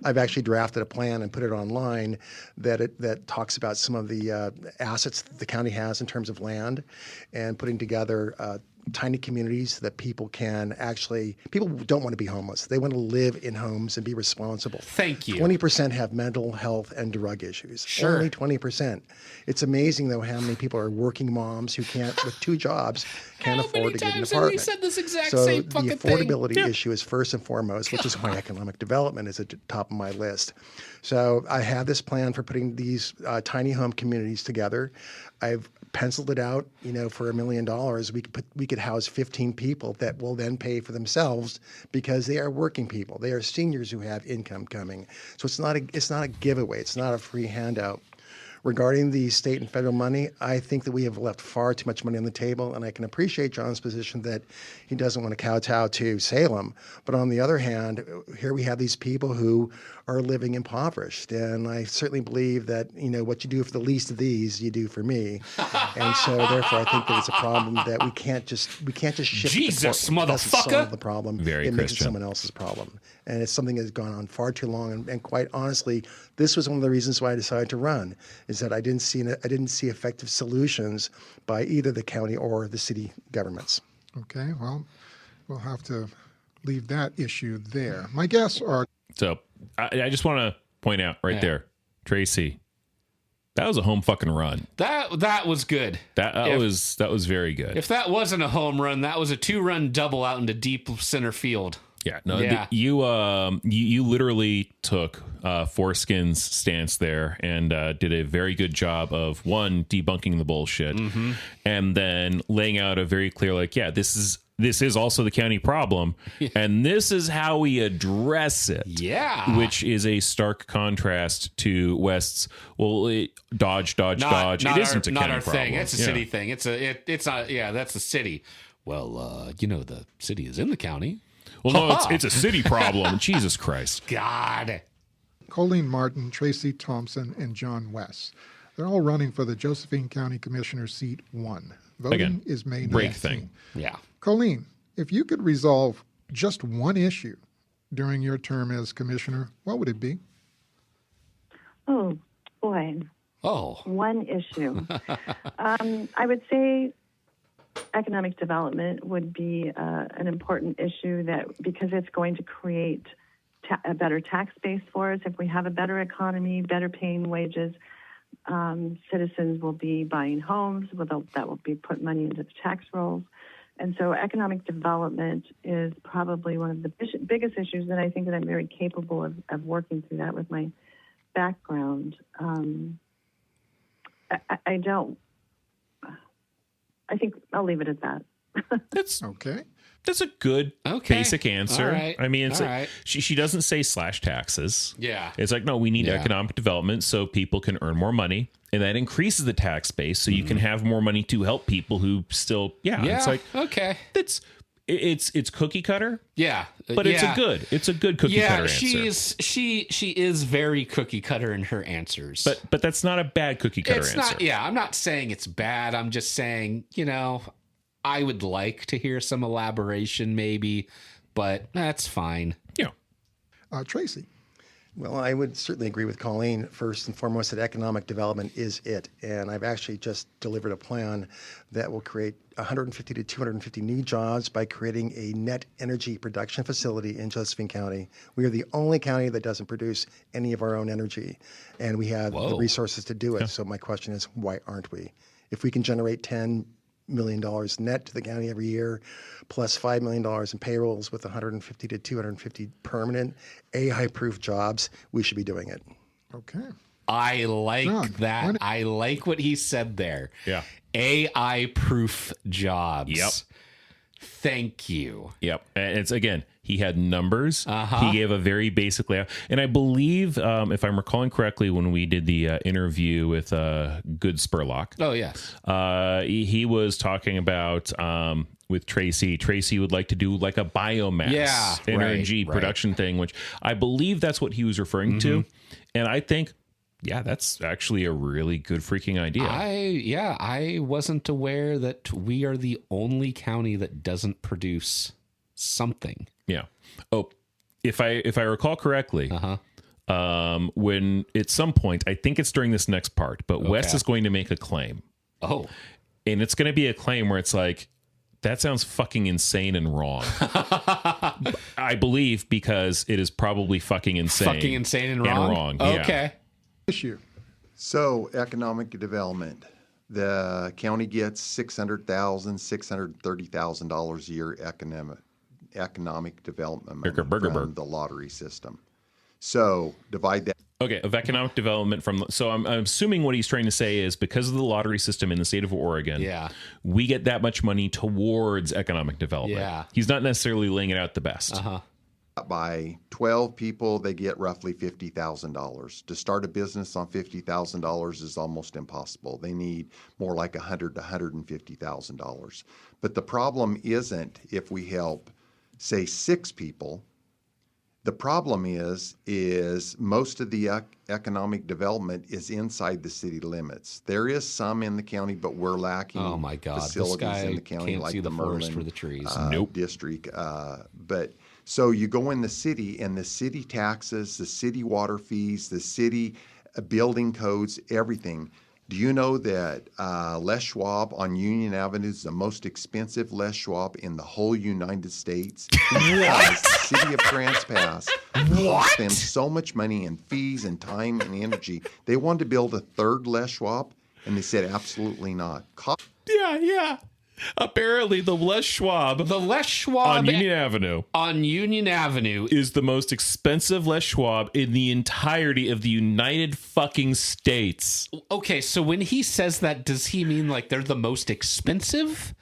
I've actually drafted a plan and put it online that talks about some of the assets that the county has in terms of land and putting together tiny communities that people don't want to be homeless. They want to live in homes and be responsible. Thank you. 20% have mental health and drug issues. Sure. Only 20%. It's amazing, though, how many people are working moms who with 2 jobs, can't afford to get an apartment. We said this exact So same the fucking affordability thing. issue is first and foremost, which is why economic development is at the top of my list. So I have this plan for putting these tiny home communities together. I've penciled it out, for $1 million. We could house 15 people that will then pay for themselves because they are working people. They are seniors who have income coming. So it's not a giveaway. It's not a free handout. Regarding the state and federal money, I think that we have left far too much money on the table, and I can appreciate John's position that he doesn't want to kowtow to Salem. But on the other hand, here we have these people who are living impoverished, and I certainly believe that what you do for the least of these, you do for me, and so therefore I think that it's a problem that we can't just shift. Jesus, motherfucker! Solve the problem. Very it makes it Christian. someone else's problem, and it's something that's gone on far too long. And quite honestly, this was one of the reasons why I decided to run. Is that I didn't see effective solutions by either the county or the city governments. Okay, well, we'll have to leave that issue there. My guests are... So I just want to point out right there, Tracy, that was a home fucking run. That was good. That was very good. If that wasn't a home run, that was a 2-run double out into deep center field. Yeah, no, Yeah. You literally took Foreskin's stance there and did a very good job of debunking the bullshit, and then laying out a very clear this is also the county problem, and this is how we address it. Yeah, which is a stark contrast to West's. Well, dodge. It isn't a not county our problem. thing. It's a city thing. It's not. Yeah, that's the city. Well, the city is in the county. Well, no, it's a city problem. Jesus Christ. God. Colleen Martin, Tracy Thompson, and John West. They're all running for the Josephine County Commissioner seat 1. Voting Again, is May 19th. break thing. Yeah. Colleen, if you could resolve just one issue during your term as commissioner, what would it be? Oh, boy. Oh. One issue. I would say economic development would be an important issue because it's going to create a better tax base for us. If we have a better economy, better paying wages, citizens will be buying homes. That will be put money into the tax rolls. And so economic development is probably one of the biggest issues that I think that I'm very capable of working through that with my background. I think I'll leave it at that. That's Okay. That's a good basic answer. All right. I mean, it's All right. she doesn't say slash taxes. Yeah. It's like, no, we need economic development so people can earn more money. And that increases the tax base so you can have more money to help people who still, it's like, okay. It's cookie cutter, Yeah, but it's a good cookie cutter answer. she is very cookie cutter in her answers. But that's not a bad cookie cutter It's answer. not. Yeah, I'm not saying it's bad. I'm just saying, I would like to hear some elaboration, maybe, but that's fine. Yeah. Tracy. Well, I would certainly agree with Colleen. First and foremost, that economic development is it. And I've actually just delivered a plan that will create 150 to 250 new jobs by creating a net energy production facility in Josephine County. We are the only county that doesn't produce any of our own energy, and we have the resources to do it. So my question is, why aren't we? If we can generate $10 million net to the county every year, plus $5 million in payrolls with 150 to 250 permanent AI-proof jobs, we should be doing it. Okay. I like John, that. I like what he said there. Yeah. AI-proof jobs. Yep. Thank you. Yep. And it's, again, he had numbers. He gave a very basic layout. And I believe, if I'm recalling correctly, when we did the interview with Good Spurlock, Oh, yes. he was talking about with Tracy. Tracy would like to do like a biomass energy right. production thing, which I believe that's what he was referring to. And I think, yeah, that's actually a really good freaking idea. I wasn't aware that we are the only county that doesn't produce something. Yeah. Oh, if I recall correctly, when at some point, I think it's during this next part, but Wes is going to make a claim. Oh. And it's going to be a claim where it's like, that sounds fucking insane and wrong. I believe because it is probably fucking insane. Fucking insane and wrong? Yeah. Okay. Issue. So economic development, the county gets $600,000, $630,000 a year economic development money from the lottery system. So divide that. Okay, of economic development from. So I'm assuming what he's trying to say is because of the lottery system in the state of Oregon, we get that much money towards economic development. Yeah. He's not necessarily laying it out the best. By 12 people, they get roughly $50,000. To start a business on $50,000 is almost impossible. They need more like $100,000 to $150,000. But the problem isn't if we help, say, 6 people. The problem is most of the economic development is inside the city limits. There is some in the county, but we're lacking facilities in the county can't like see the forest Merlin for the trees. district. But so you go in the city, and the city taxes, the city water fees, the city building codes, everything. Do you know that Les Schwab on Union Avenue is the most expensive Les Schwab in the whole United States? What? The city of Grants Pass spends so much money in fees and time and energy. They wanted to build a third Les Schwab, and they said Yeah. absolutely not. Apparently, the Les Schwab on Union Avenue is the most expensive Les Schwab in the entirety of the United fucking States. Okay, so when he says that, does he mean like they're the most expensive?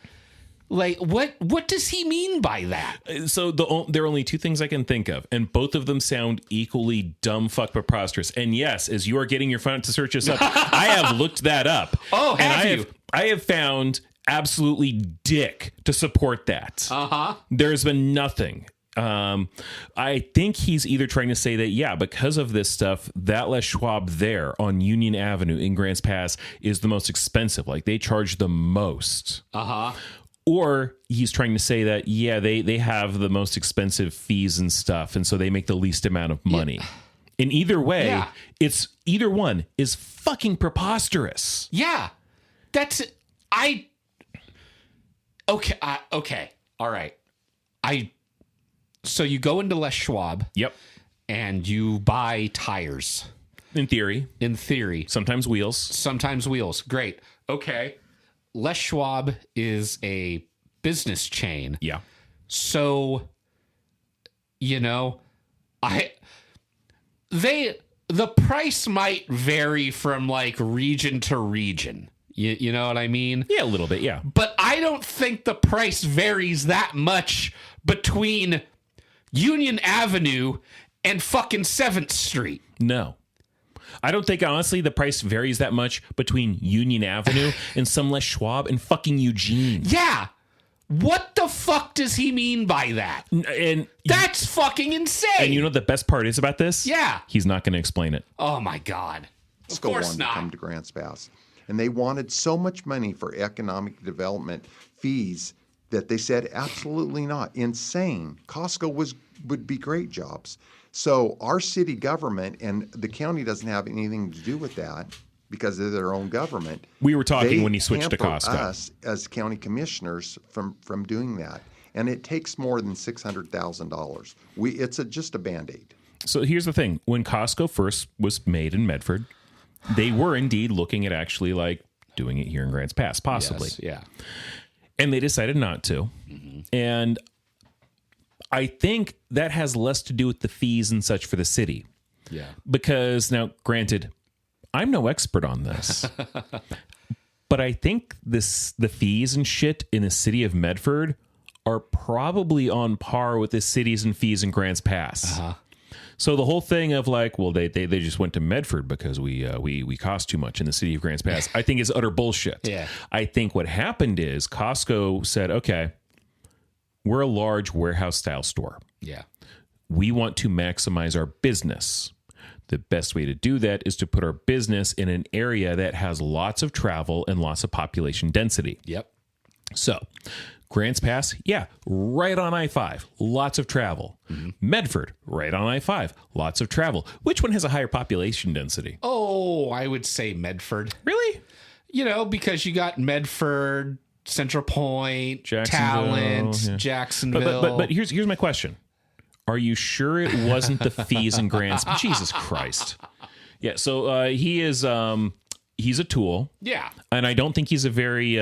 Like what does he mean by that? So there are only 2 things I can think of, and both of them sound equally dumb fuck preposterous. And yes, as you are getting your phone to search this up, I have looked that up. Oh, I have found absolutely dick to support that. There's been nothing. I think he's either trying to say that, because of this stuff, that Les Schwab there on Union Avenue in Grants Pass is the most expensive. Like, they charge the most. Or he's trying to say that, they have the most expensive fees and stuff, and so they make the least amount of money. In either way, it's either one is fucking preposterous. Yeah. That's it. Okay. All right. So you go into Les Schwab. Yep. And you buy tires. In theory. Sometimes wheels. Great. Okay. Les Schwab is a business chain. Yeah. So, the price might vary from like region to region. You know what I mean? Yeah, a little bit, yeah. But I don't think the price varies that much between Union Avenue and fucking 7th Street. No. I don't think, honestly, the price varies that much between Union Avenue and some Les Schwab and fucking Eugene. Yeah. What the fuck does he mean by that? And That's fucking insane. and you know what the best part is about this? Yeah. He's not going to explain it. Oh my God. Of School course wanted to come not. to Grants Pass. And they wanted so much money for economic development fees that they said absolutely not. Insane. Costco would be great jobs. So our city government, and the county doesn't have anything to do with that because of their own government. We were talking They when he switched to hamper Costco. us as county commissioners from doing that. And it takes more than $600,000. It's just a Band-Aid. So here's the thing. When Costco first was made in Medford, they were indeed looking at actually like doing it here in Grants Pass, possibly. Yes, yeah. And they decided not to. And I think that has less to do with the fees and such for the city. Yeah. Because now, granted, I'm no expert on this, but I think the fees and shit in the city of Medford are probably on par with the cities and fees in Grants Pass. So the whole thing of like, well, they just went to Medford because we cost too much in the city of Grants Pass, I think is utter bullshit. Yeah. I think what happened is Costco said, okay, we're a large warehouse style store. Yeah. We want to maximize our business. The best way to do that is to put our business in an area that has lots of travel and lots of population density. Yep. So, Grants Pass, yeah, right on I-5, lots of travel. Medford, right on I-5, lots of travel. Which one has a higher population density? Oh, I would say Medford. Really? You know, because you got Medford, Central Point, Jacksonville, Talent, yeah. Jacksonville. But here's my question. Are you sure it wasn't the fees and grants? Jesus Christ. Yeah, so he's a tool. Yeah. And I don't think he's a very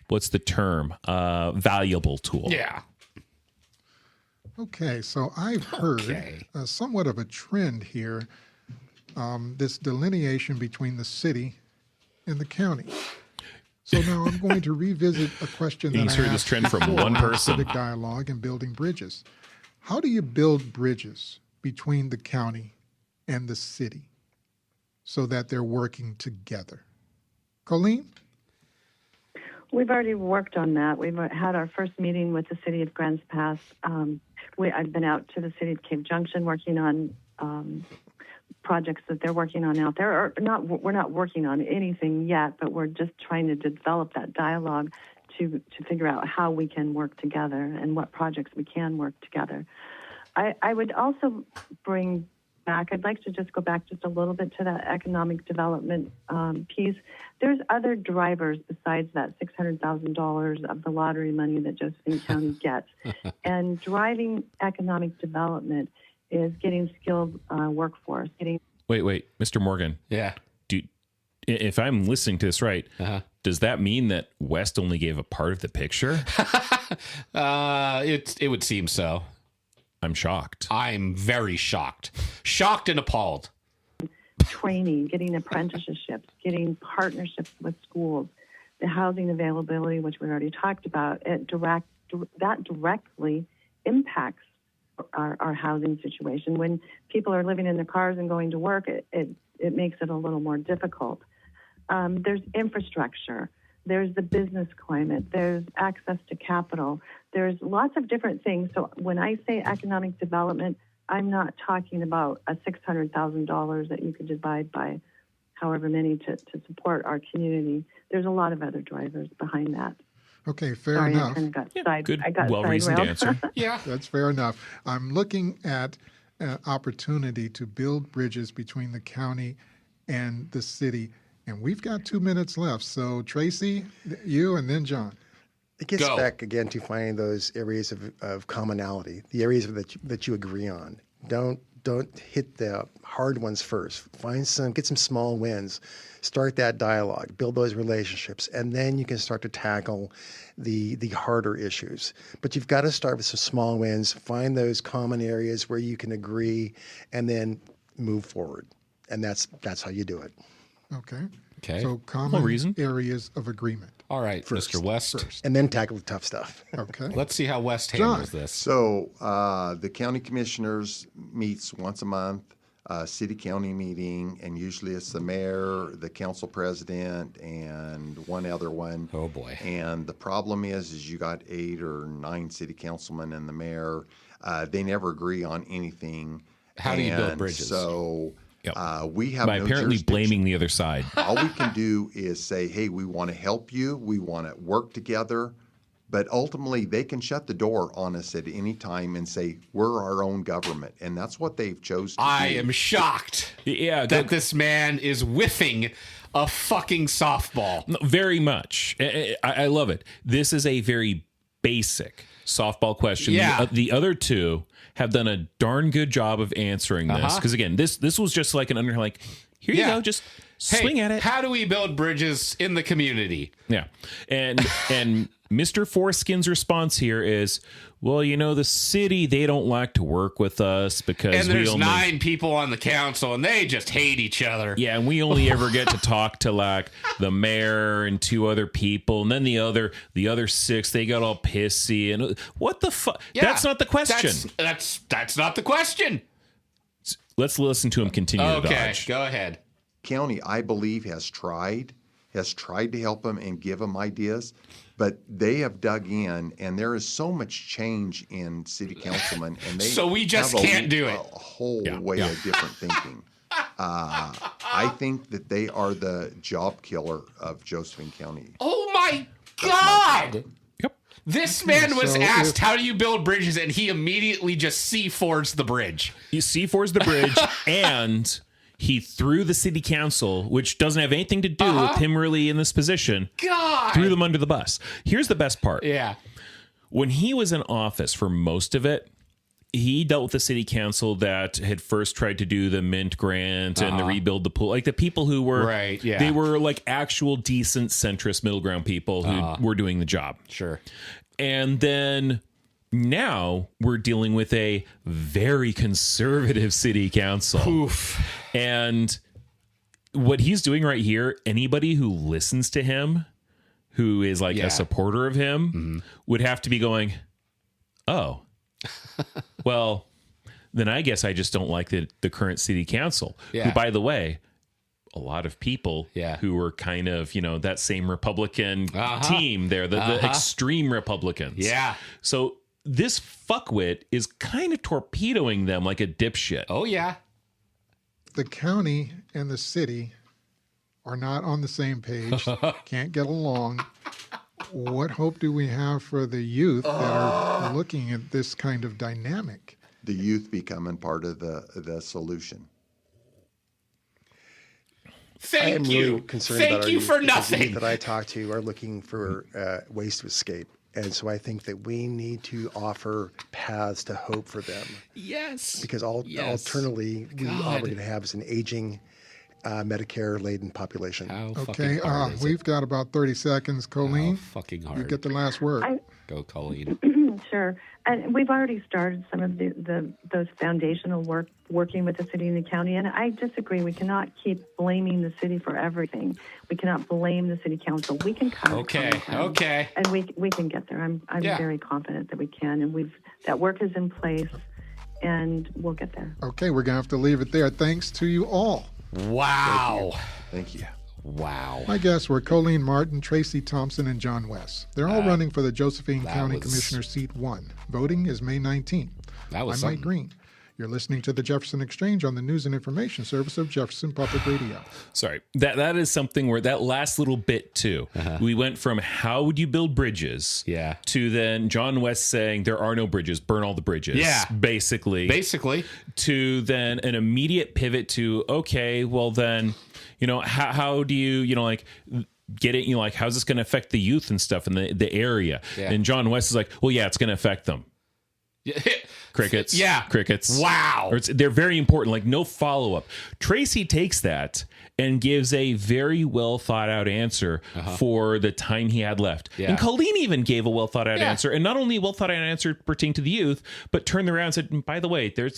what's the term? Valuable tool. Yeah. Okay, so I've heard somewhat of a trend here, this delineation between the city and the county. So now I'm going to revisit a question that He's I heard this asked trend from before one on person. Civic dialogue and building bridges. How do you build bridges between the county and the city so that they're working together? Colleen? We've already worked on that. We've had our first meeting with the city of Grants Pass. I've been out to the city of Cave Junction working on projects that they're working on out there. We're not working on anything yet, but we're just trying to develop that dialogue to figure out how we can work together and what projects we can work together. I would also bring back, I'd like to just go back just a little bit to that economic development piece. There's other drivers besides that $600,000 of the lottery money that Josephine County gets. And driving economic development is getting skilled workforce. Wait, Mr. Morgan. Yeah. If I'm listening to this right, does that mean that West only gave a part of the picture? It would seem so. I'm shocked. I'm very shocked. Shocked and appalled. Training, getting apprenticeships, getting partnerships with schools, the housing availability, which we already talked about, that directly impacts our housing situation. When people are living in their cars and going to work, it makes it a little more difficult. There's infrastructure. There's the business climate. There's access to capital. There's lots of different things. So when I say economic development, I'm not talking about a $600,000 that you could divide by however many to support our community. There's a lot of other drivers behind that. Okay, fair Sorry, enough. I kind of got Good, I got well-reasoned side-railed. answer. Yeah. That's fair enough. I'm looking at an opportunity to build bridges between the county and the city. And we've got 2 minutes left. So, Tracy, you, and then John. It gets Go. back again to finding those areas of commonality, the areas that you agree on. Don't hit the hard ones first. Get some small wins. Start that dialogue, build those relationships, and then you can start to tackle the harder issues. But you've got to start with some small wins, find those common areas where you can agree, and then move forward. And that's how you do it. Okay. Okay. So, common reason. areas of agreement. All right, First, Mr. West. first. And then tackle the tough stuff. Okay. Let's see how West handles John. this. So the county commissioners meets once a month. city county meeting, and usually it's the mayor, the council president, and one other one. Oh boy. And the problem is you got 8 or 9 city councilmen and the mayor. They never agree on anything. How do you build bridges? So we have By no apparently jurisdiction. blaming the other side. All we can do is say, hey, we want to help you. We want to work together. But ultimately, they can shut the door on us at any time and say, we're our own government. And that's what they've chosen to I do. am shocked Yeah, that this man is whiffing a fucking softball. No, very much. I love it. This is a very basic softball question. Yeah. The other two have done a darn good job of answering this. Because again, this was just like here you go, just swing at it. How do we build bridges in the community? Yeah. And Mr. Foreskin's response here is, well, the city, they don't like to work with us because And there's we only 9 people on the council, and they just hate each other. Yeah, and we only ever get to talk to like the mayor and 2 other people, and then the other 6, they got all pissy and what the fuck? Yeah, That's not the question. That's not the question. Let's listen to him continue to Okay, dodge. go ahead. County, I believe, has tried to help them and give them ideas, but they have dug in, and there is so much change in city councilmen, and they So we just have can't do it. A whole way of different thinking. I think that they are the job killer of Josephine County. Oh my God! Yep. This man was So asked, how do you build bridges? And he immediately just C4s the bridge. He C4's the bridge, and he threw the city council, which doesn't have anything to do with him really in this position, God! threw them under the bus. Here's the best part. Yeah. When he was in office for most of it, he dealt with the city council that had first tried to do the Mint grant and the rebuild the pool. Like the people who were, Right, yeah. they were like actual decent centrist middle ground people who were doing the job. Sure. And then now we're dealing with a very conservative city council. Oof. And what he's doing right here, anybody who listens to him, who is like Yeah. a supporter of him, would have to be going, oh, well, then I guess I just don't like the current city council. Yeah. Who, by the way, a lot of people Yeah. who were kind of, that same Republican team there, the extreme Republicans. Yeah. So this fuckwit is kind of torpedoing them like a dipshit. Oh, yeah. The county and the city are not on the same page, can't get along. What hope do we have for the youth that are looking at this kind of dynamic? The youth becoming part of the solution. I am Thank you. really concerned Thank about our you youth for because the youth nothing. that I talk to are looking for ways to escape. And so I think that we need to offer paths to hope for them. Yes. Because Yes. alternatively, all God. we're going to have is an aging Medicare-laden population. How Okay, fucking hard is it? we've got about 30 seconds. Colleen, How fucking you hard. get the last word. Go, Colleen. Sure. And we've already started some of those foundational work working with the city and the county. And I disagree. We cannot keep blaming the city for everything. We cannot blame the city council. We can come. Okay. down, Okay. And we can get there. I'm Yeah. very confident that we can. And that work is in place, and we'll get there. Okay, we're going to have to leave it there. Thanks to you all. Wow. Thank you. Wow. My guests were Colleen Martin, Tracy Thompson, and John West. They're all running for the Josephine County was- Commissioner Seat 1. Voting is May 19th. That was I'm Mike something. Green. You're listening to the Jefferson Exchange on the News and Information Service of Jefferson Public Radio. Sorry. That is something where that last little bit too. We went from how would you build bridges Yeah. to then John West saying there are no bridges, burn all the bridges. Yeah. Basically. To then an immediate pivot to, okay, well then, how do you, get it, like, how's this going to affect the youth and stuff in the area? Yeah. And John West is like, well, yeah, it's going to affect them. Crickets. Yeah. Crickets. Wow. Or they're very important, like no follow-up. Tracy takes that and gives a very well thought out answer for the time he had left. Yeah. And Colleen even gave a well thought out Yeah. answer, and not only a well thought out answer pertaining to the youth, but turned around and said, by the way, they're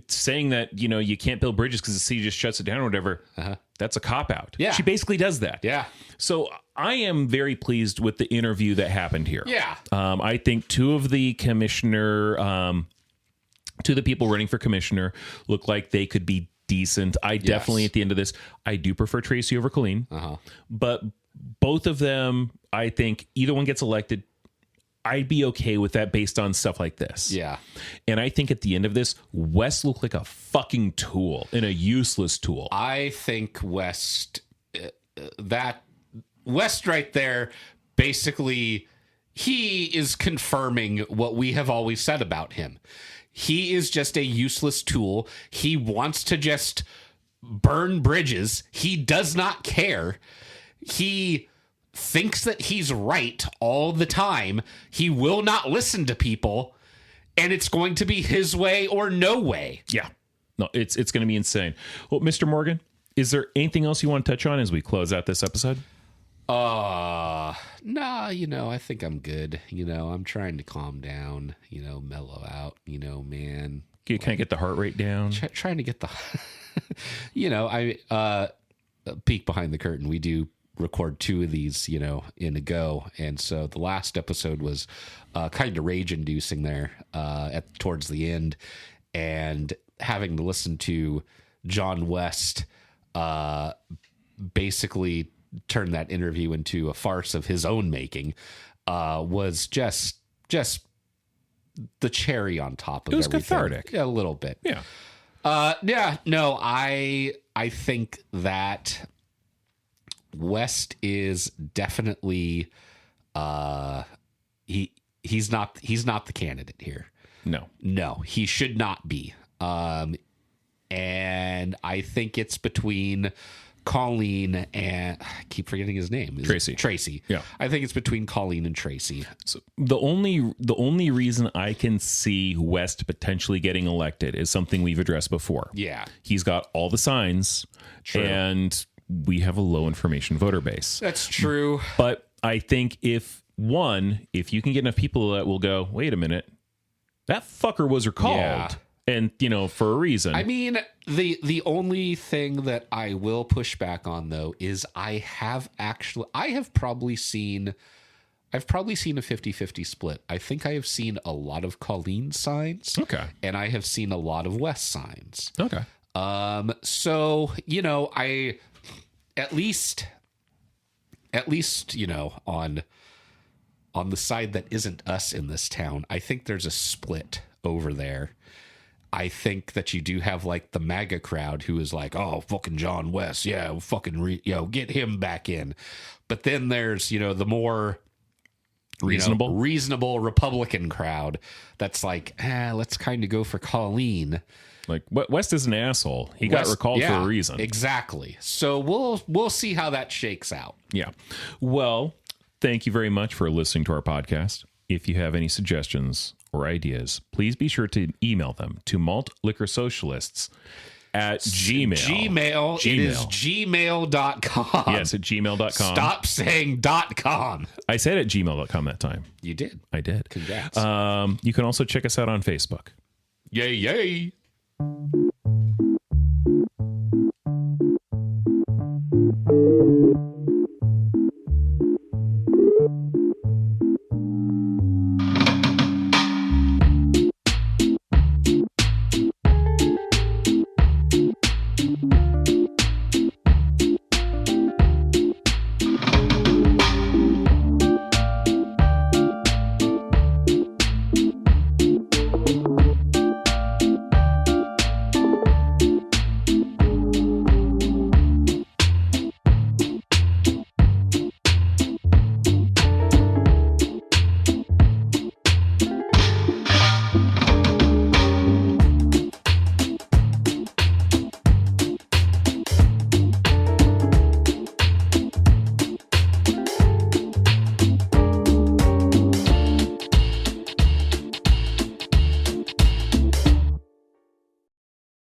saying that, you can't build bridges because the city just shuts it down or whatever. That's a cop out. Yeah. She basically does that. Yeah. So I am very pleased with the interview that happened here. Yeah. I think 2 of the commissioner to the people running for commissioner look like they could be decent. I definitely, at the end of this, I do prefer Tracy over Colleen. But both of them, I think either one gets elected, I'd be okay with that based on stuff like this. Yeah. And I think at the end of this, West looked like a fucking tool and a useless tool. I think West right there, basically, he is confirming what we have always said about him. He is just a useless tool. He wants to just burn bridges. He does not care. He thinks that he's right all the time. He will not listen to people, and it's going to be his way or no way. Yeah. No, it's going to be insane. Well, Mr. Morgan, is there anything else you want to touch on as we close out this episode? Nah, I think I'm good. I'm trying to calm down, mellow out, man. Kind of get the heart rate down. Trying to get the, peek behind the curtain. We do record 2 of these, in a go. And so the last episode was kind of rage inducing there towards the end, and having to listen to John West basically turn that interview into a farce of his own making was just the cherry on top of it. It was everything. cathartic. Yeah, a little bit. Yeah. I think that West is definitely he's not the candidate here. No, he should not be. And I think it's between Colleen and I keep forgetting his name. Tracy. Yeah. I think it's between Colleen and Tracy. So the only reason I can see West potentially getting elected is something we've addressed before. Yeah. He's got all the signs. True. And we have a low information voter base. That's true. But I think if you can get enough people that will go, wait a minute, that fucker was recalled. Yeah. And, for a reason. I mean, the only thing that I will push back on, though, is I've probably seen a 50-50 split. I think I have seen a lot of Colleen signs. Okay. And I have seen a lot of West signs. Okay. So, I at least, on the side that isn't us in this town, I think there's a split over there. I think that you do have like the MAGA crowd who is like, oh, fucking John West. Yeah, fucking, get him back in. But then there's, the more reasonable Republican crowd that's like, let's kind of go for Colleen. Like, West is an asshole. He got recalled for a reason. Exactly. So we'll see how that shakes out. Yeah. Well, thank you very much for listening to our podcast. If you have any suggestions or ideas, please be sure to email them to maltliquorsocialists at Gmail. Gmail. It is gmail.com. Yes, at gmail.com. Stop saying .com. I said at gmail.com that time. You did. I did. Congrats. You can also check us out on Facebook. Yay, yay. Thank you.